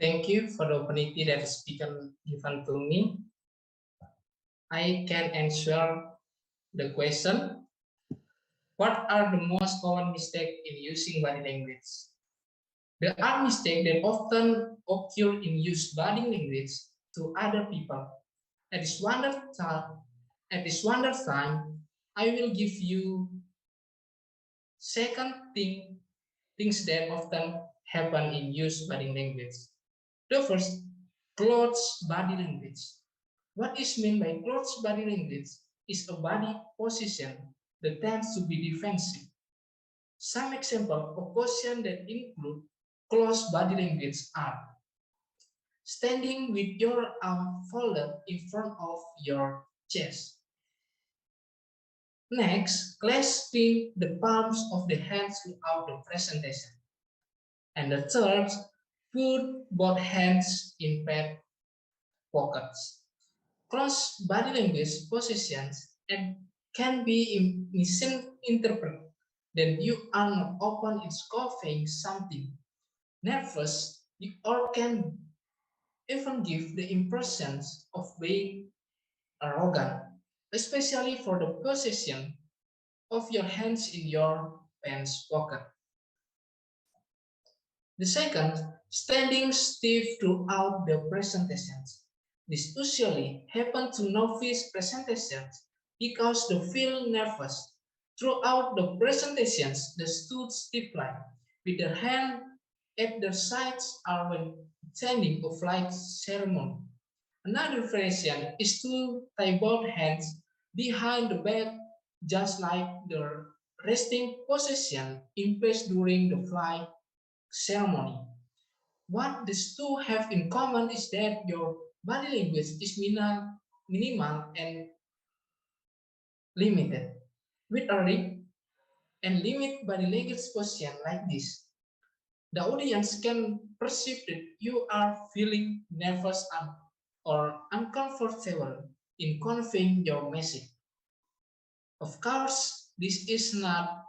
Thank you for the opportunity that is given to me. I can answer the question. What are the most common mistakes in using body language? There are mistakes that often occur in use body language to other people. At this wonderful time, I will give you things that often happen in use body language. The first, clothes body language. What is meant by clothes body language is a body position that tends to be defensive. Some examples of positions that include close body language are standing with your arm folded in front of your chest. Next, clasping the palms of the hands without the presentation. And the third, put both hands in back pockets. Cross body language positions and can be misinterpreted. Then you are not open in scoffing something, nervous, or can even give the impressions of being arrogant, especially for the position of your hands in your pants pocket. The second, standing stiff throughout the presentations. This usually happens to novice presentations because they feel nervous. Throughout the presentations, they stood stiffly with their hand at their sides or when attending a flight ceremony. Another variation is to tie both hands behind the back, just like the resting position in place during the flight ceremony. What these two have in common is that your body language is minimal and limited. With a rig and limit body language position like this, the audience can perceive that you are feeling nervous or uncomfortable in conveying your message. Of course, this is not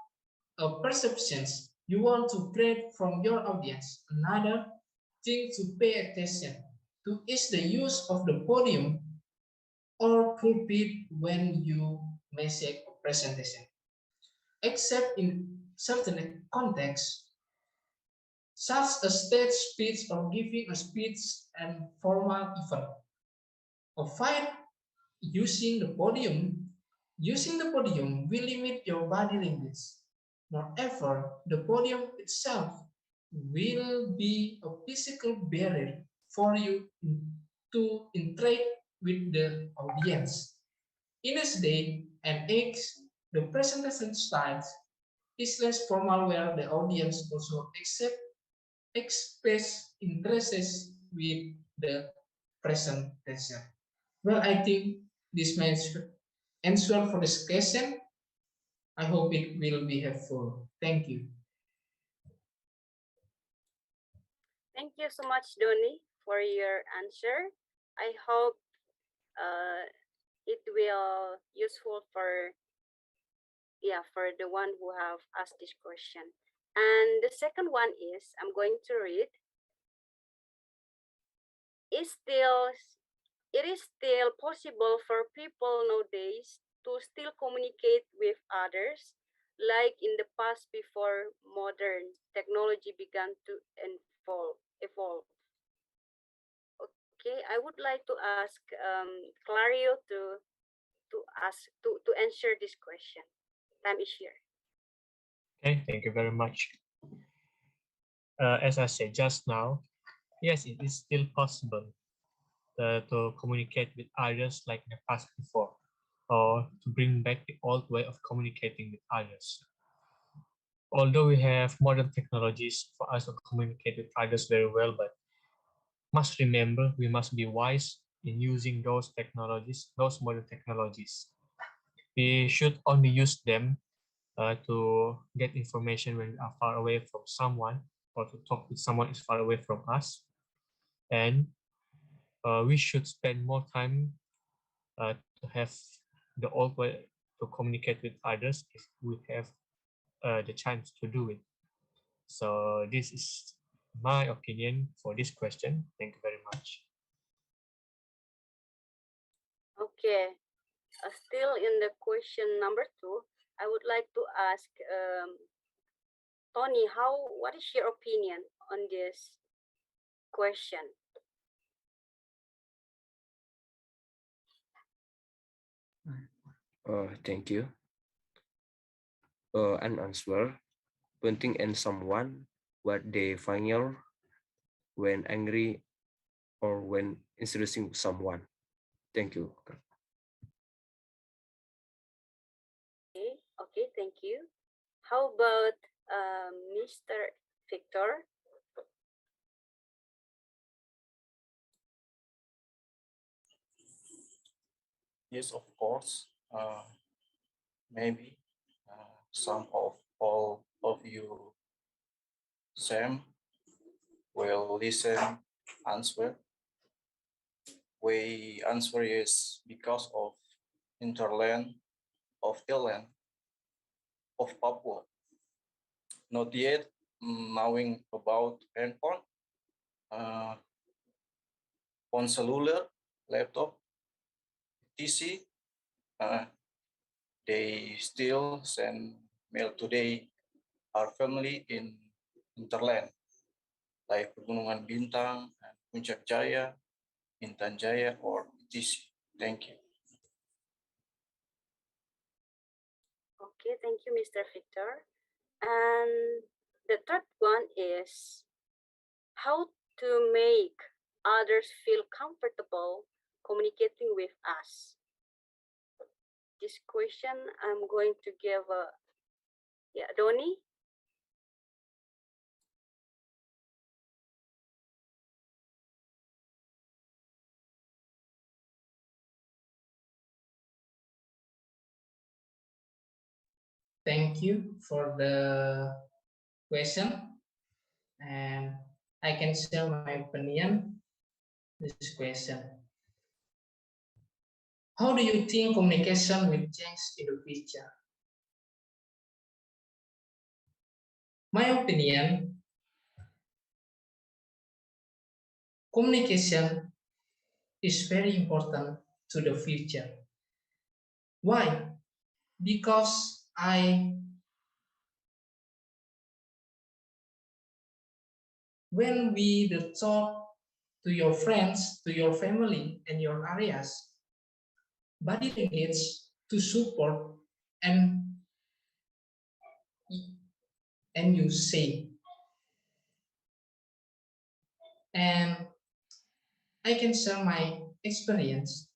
a perception you want to create from your audience. Another thing to pay attention to is the use of the podium or pulpit when you make a presentation. Except in certain contexts, such as stage speech or giving a speech and formal event. Avoid using the podium will limit your body language. Moreover, the podium itself will be a physical barrier for you to interact with the audience. In this day and age, the presentation style is less formal where the audience also express interests with the presentation. Well, I think this may answer for this question. I hope it will be helpful. Thank you. Thank you so much, Donny, for your answer. I hope it will useful for the one who have asked this question. And the second one is I'm going to read. Is still it is still possible for people nowadays to still communicate with others like in the past before modern technology began to evolve. Okay, I would like to ask Clario to answer this question. Time is here. Okay, thank you very much. As I said just now, yes, it is still possible to communicate with others like in the past before, or to bring back the old way of communicating with others. Although we have modern technologies for us to communicate with others very well, but must remember we must be wise in using those technologies, those modern technologies. We should only use them to get information when we are far away from someone, or to talk with someone is far away from us. And we should spend more time to have the old way to communicate with others if we have the chance to do it. So this is my opinion for this question. Thank you very much. Okay, still in the question number 2, I would like to ask Tony, what is your opinion on this question? Thank you. An answer, pointing at someone what they find when angry or when introducing someone. Thank you. Okay, thank you. How about Mr. Victor? Yes, of course. Maybe some of all of you, Sam, will listen, answer. We answer is because of hinterland of inland of Papua. Not yet knowing about handphone, phone cellular, laptop, PC. They still send mail today. Our family in hinterland, like Pegunungan Bintang, Puncak Jaya, Intan Jaya, or etc. Thank you. Okay, thank you, Mr. Victor. And the third one is how to make others feel comfortable communicating with us. This question I'm going to give Donny. Thank you for the question. And I can share my opinion this question. How do you think communication will change in the future? My opinion, communication is very important to the future. Why? Because when we talk to your friends, to your family, and your areas, body language to support and you say. And I can share my experience.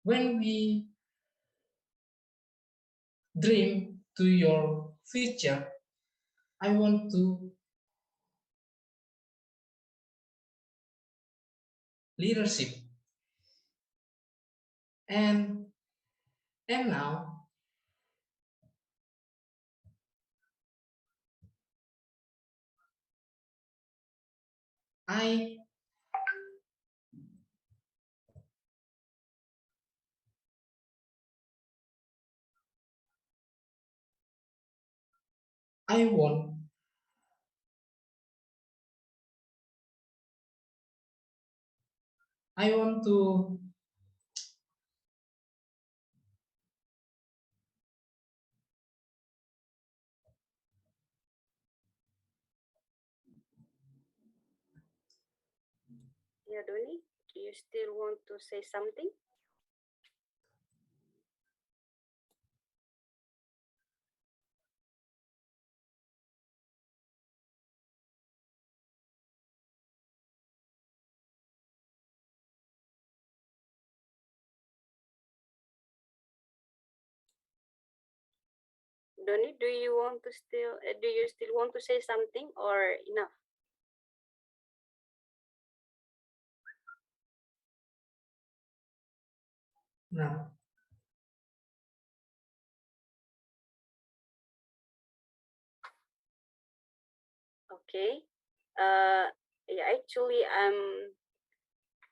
When we dream to your future, I want to leadership. And now I want to Yeah, Doni, do you still want to say something? Doni, do you still want to say something or enough? now. Okay. Yeah, actually,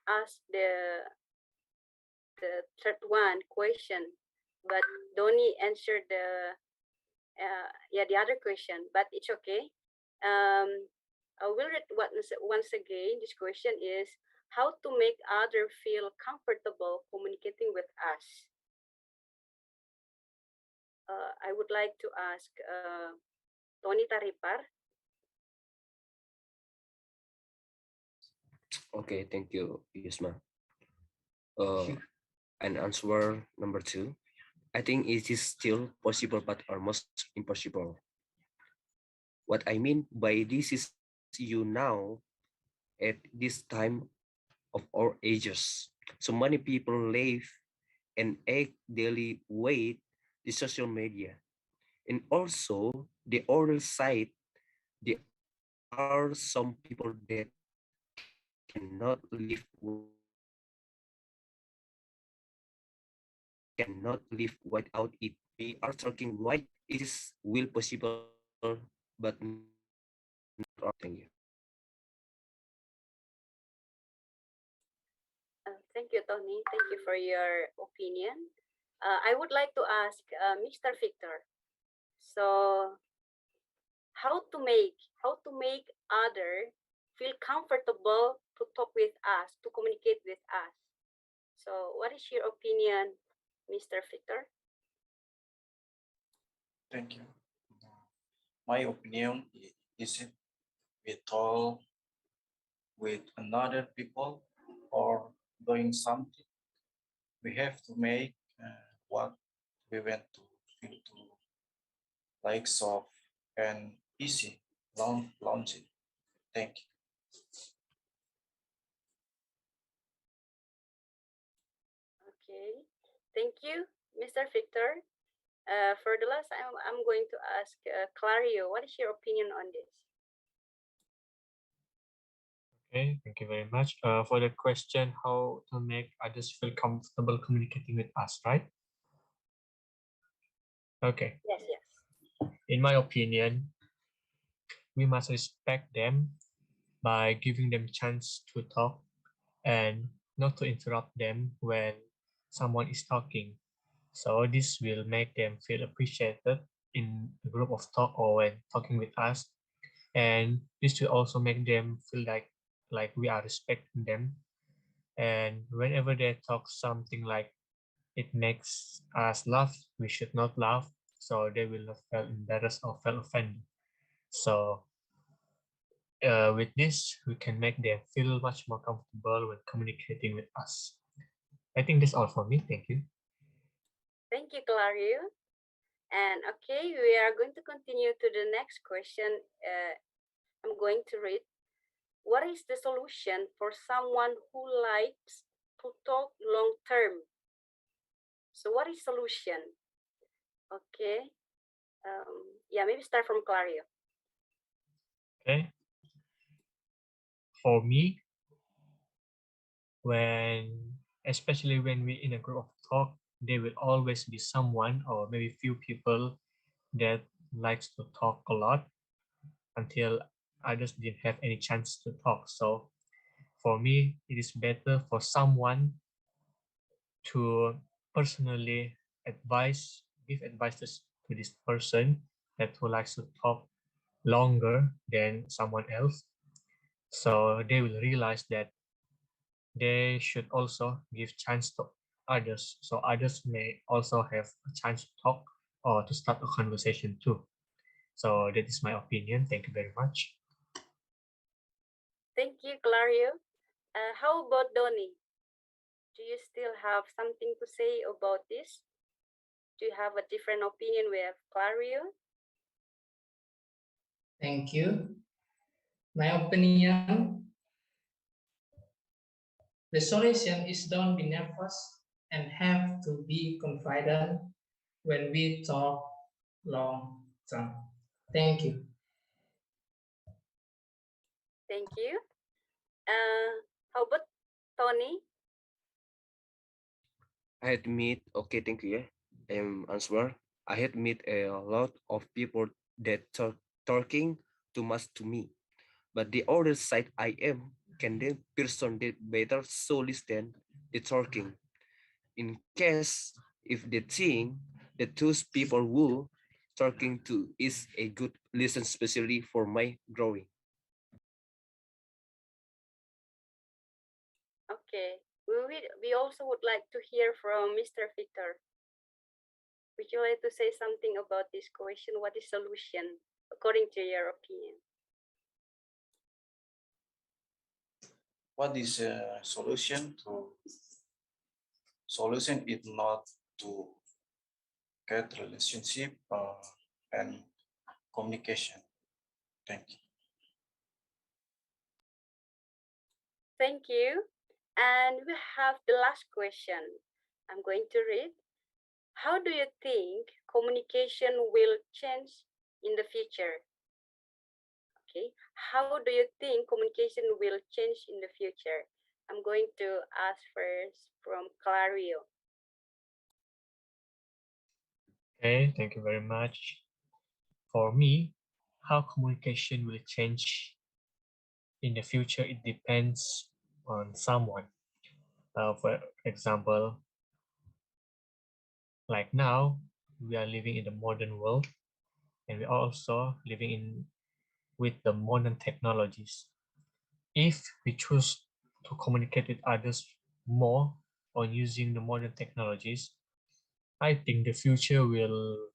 asked the third one question, but Doni answered the other question. But it's okay. I will read once again. This question is how to make other feel comfortable communicating with us. I would like to ask Tony Taripar. Okay, thank you, Yusma. And answer number 2. I think it is still possible but almost impossible. What I mean by this is you now at this time of our ages. So many people live and act daily with the social media. And also the other side, there are some people that cannot live without it. We are talking why it is will possible, but not thank you. Thank you, Tony. Thank you for your opinion. I would like to ask Mr. Victor. So, how to make other feel comfortable to talk with us, to communicate with us. So, what is your opinion, Mr. Victor? Thank you. My opinion is it we talk with another people or doing something, we have to make what we want to feel to like soft and easy, launching. Thank you. Okay, thank you, Mr. Victor. For the last, I'm going to ask Clario, what is your opinion on this? Okay, thank you very much. For the question, how to make others feel comfortable communicating with us, right? Okay. Yes, yes. In my opinion, we must respect them by giving them chance to talk and not to interrupt them when someone is talking. So this will make them feel appreciated in a group of talk or when talking with us. And this will also make them feel like we are respecting them. And whenever they talk something like it makes us laugh, we should not laugh. So they will not feel embarrassed or feel offended. So with this, we can make them feel much more comfortable when communicating with us. I think that's all for me. Thank you. Thank you, Clario. And okay, we are going to continue to the next question. I'm going to read. What is the solution for someone who likes to talk long term? So what is solution? Okay. Yeah, maybe start from Clario. Okay. For me, especially when we in a group of talk, there will always be someone or maybe few people that likes to talk a lot until others didn't have any chance to talk. So for me, it is better for someone to personally give advice to this person that who likes to talk longer than someone else. So they will realize that they should also give chance to others, so others may also have a chance to talk or to start a conversation too. So that is my opinion. Thank you very much. Thank you, Clario. How about Donny? Do you still have something to say about this? Do you have a different opinion with Clario? Thank you. My opinion, the solution is don't be nervous and have to be confident when we talk long term. Thank you. Thank you. How about Tony? I had met, okay, thank you. Yeah. I am answer. I had met a lot of people that talking too much to me. But the other side, I am can the person that better so listen the talking. In case if they think that those people who talking to is a good listen, especially for my growing. Okay. We also would like to hear from Mr. Victor. Would you like to say something about this question? What is solution according to your opinion? What is a solution to solution is not to get relationship and communication. Thank you. Thank you. And we have the last question. I'm going to read. How do you think communication will change in the future? Okay. How do you think communication will change in the future? I'm going to ask first from Clario. Okay, thank you very much. For me, how communication will change in the future, it depends on someone. For example, like now, we are living in the modern world and we're also living in with the modern technologies. If we choose to communicate with others more on using the modern technologies, I think the future will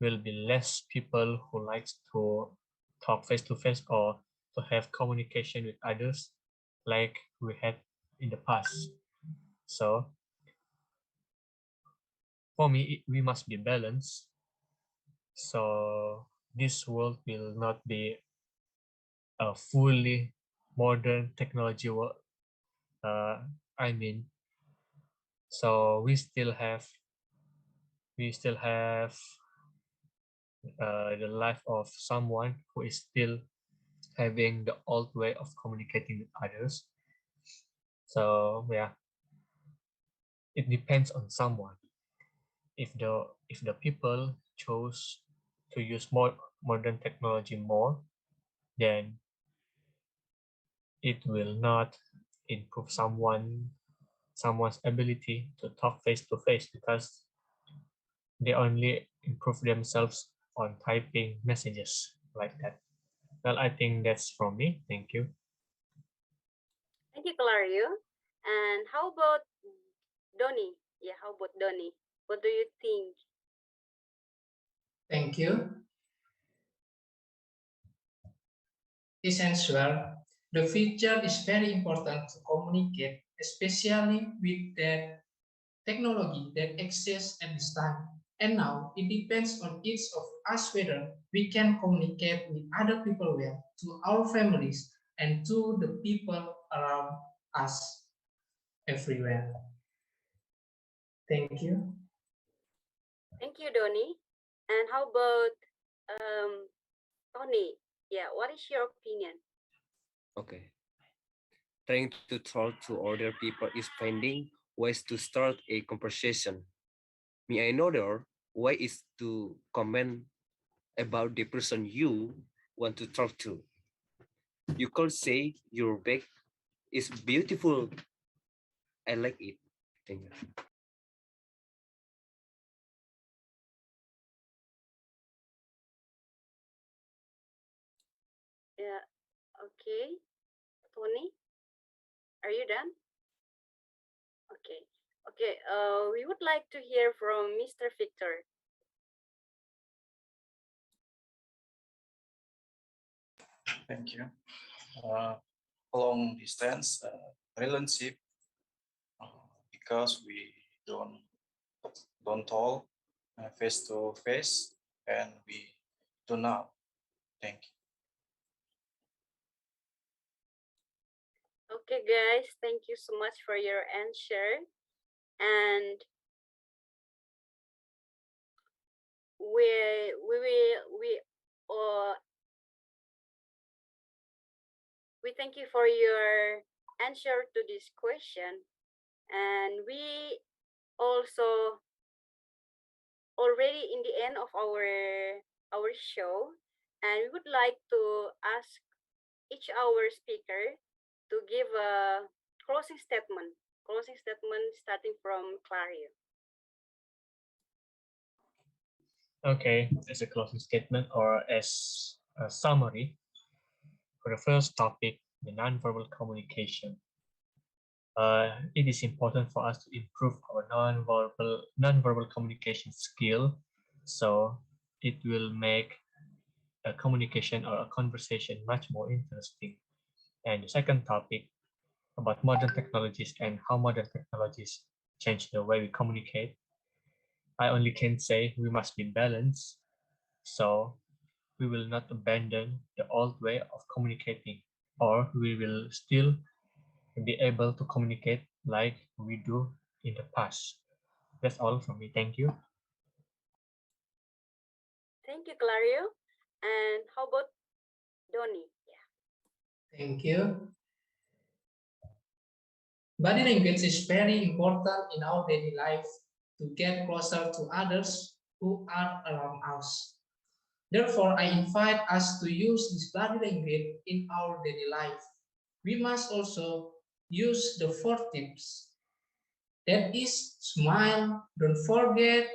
be less people who likes to talk face to face or to have communication with others like we had in the past. So for me, we must be balanced. So this world will not be a fully modern technology world. I mean, so we still have the life of someone who is still having the old way of communicating with others. So yeah, it depends on someone. If the people chose to use more modern technology more, then it will not improve someone's someone's ability to talk face to face because they only improve themselves on typing messages like that. Well, I think that's from me. Thank you. Thank you, Clario. And how about Donny? Yeah, how about Donny? What do you think? Thank you. Essential. The future is very important to communicate, especially with the technology that exists at this time. And now it depends on each of us whether we can communicate with other people well, to our families, and to the people around us everywhere. Thank you. Thank you, Donny. And how about Tony? Yeah, what is your opinion? Okay. Trying to talk to other people is finding ways to start a conversation. Me, I know there way is to comment about the person you want to talk to. You could say your bag is beautiful. I like it. Thank you. Yeah, okay. Tony, are you done? Okay. Okay, we would like to hear from Mr. Victor. Thank you. Long distance relationship because we don't talk face to face and we do now. Thank you. Okay, guys, thank you so much for your answer. And uh we thank you for your answer to this question. And we also already in the end of our show, and we would like to ask each our speaker to give a closing statement starting from Clario. Okay, as a closing statement or as a summary for the first topic, the nonverbal communication. It is important for us to improve our nonverbal communication skill, so it will make a communication or a conversation much more interesting. And the second topic about modern technologies and how modern technologies change the way we communicate. I only can say we must be balanced, so we will not abandon the old way of communicating, or we will still be able to communicate like we do in the past. That's all from me. Thank you. Thank you, Clario. And how about Donny? Yeah. Thank you. Body language is very important in our daily life to get closer to others who are around us. Therefore, I invite us to use this body language in our daily life. We must also use the 4 tips. That is, smile, don't forget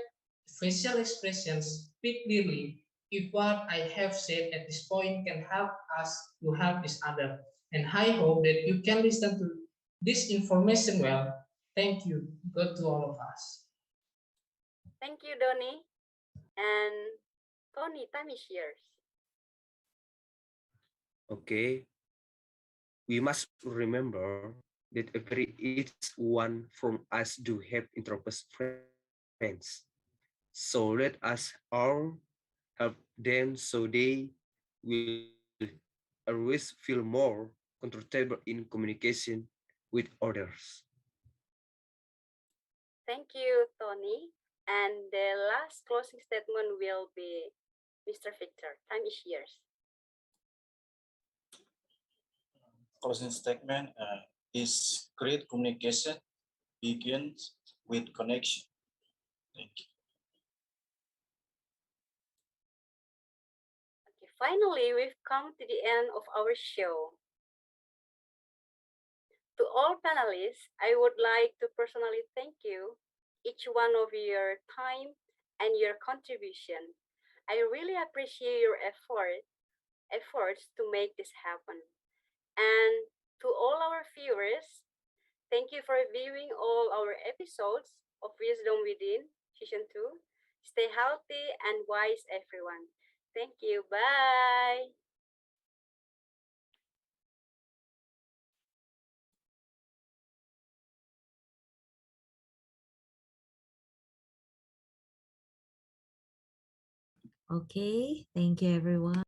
facial expressions, speak clearly. If what I have said at this point can help us to help each other. And I hope that you can listen to this information well. Thank you. Good to all of us. Thank you, Donny. And Tony, time is yours. Okay. We must remember that every each one from us do have introvert friends. So let us all help them so they will always feel more comfortable in communication with others. Thank you, Tony. And the last closing statement will be Mr. Victor. Time is yours. Closing statement is great communication begins with connection. Thank you. Okay, finally, we've come to the end of our show. To all panelists, I would like to personally thank you, each one of your time and your contribution. I really appreciate your efforts to make this happen. And to all our viewers, thank you for viewing all our episodes of Wisdom Within Season 2. Stay healthy and wise, everyone. Thank you. Bye. Okay, thank you everyone.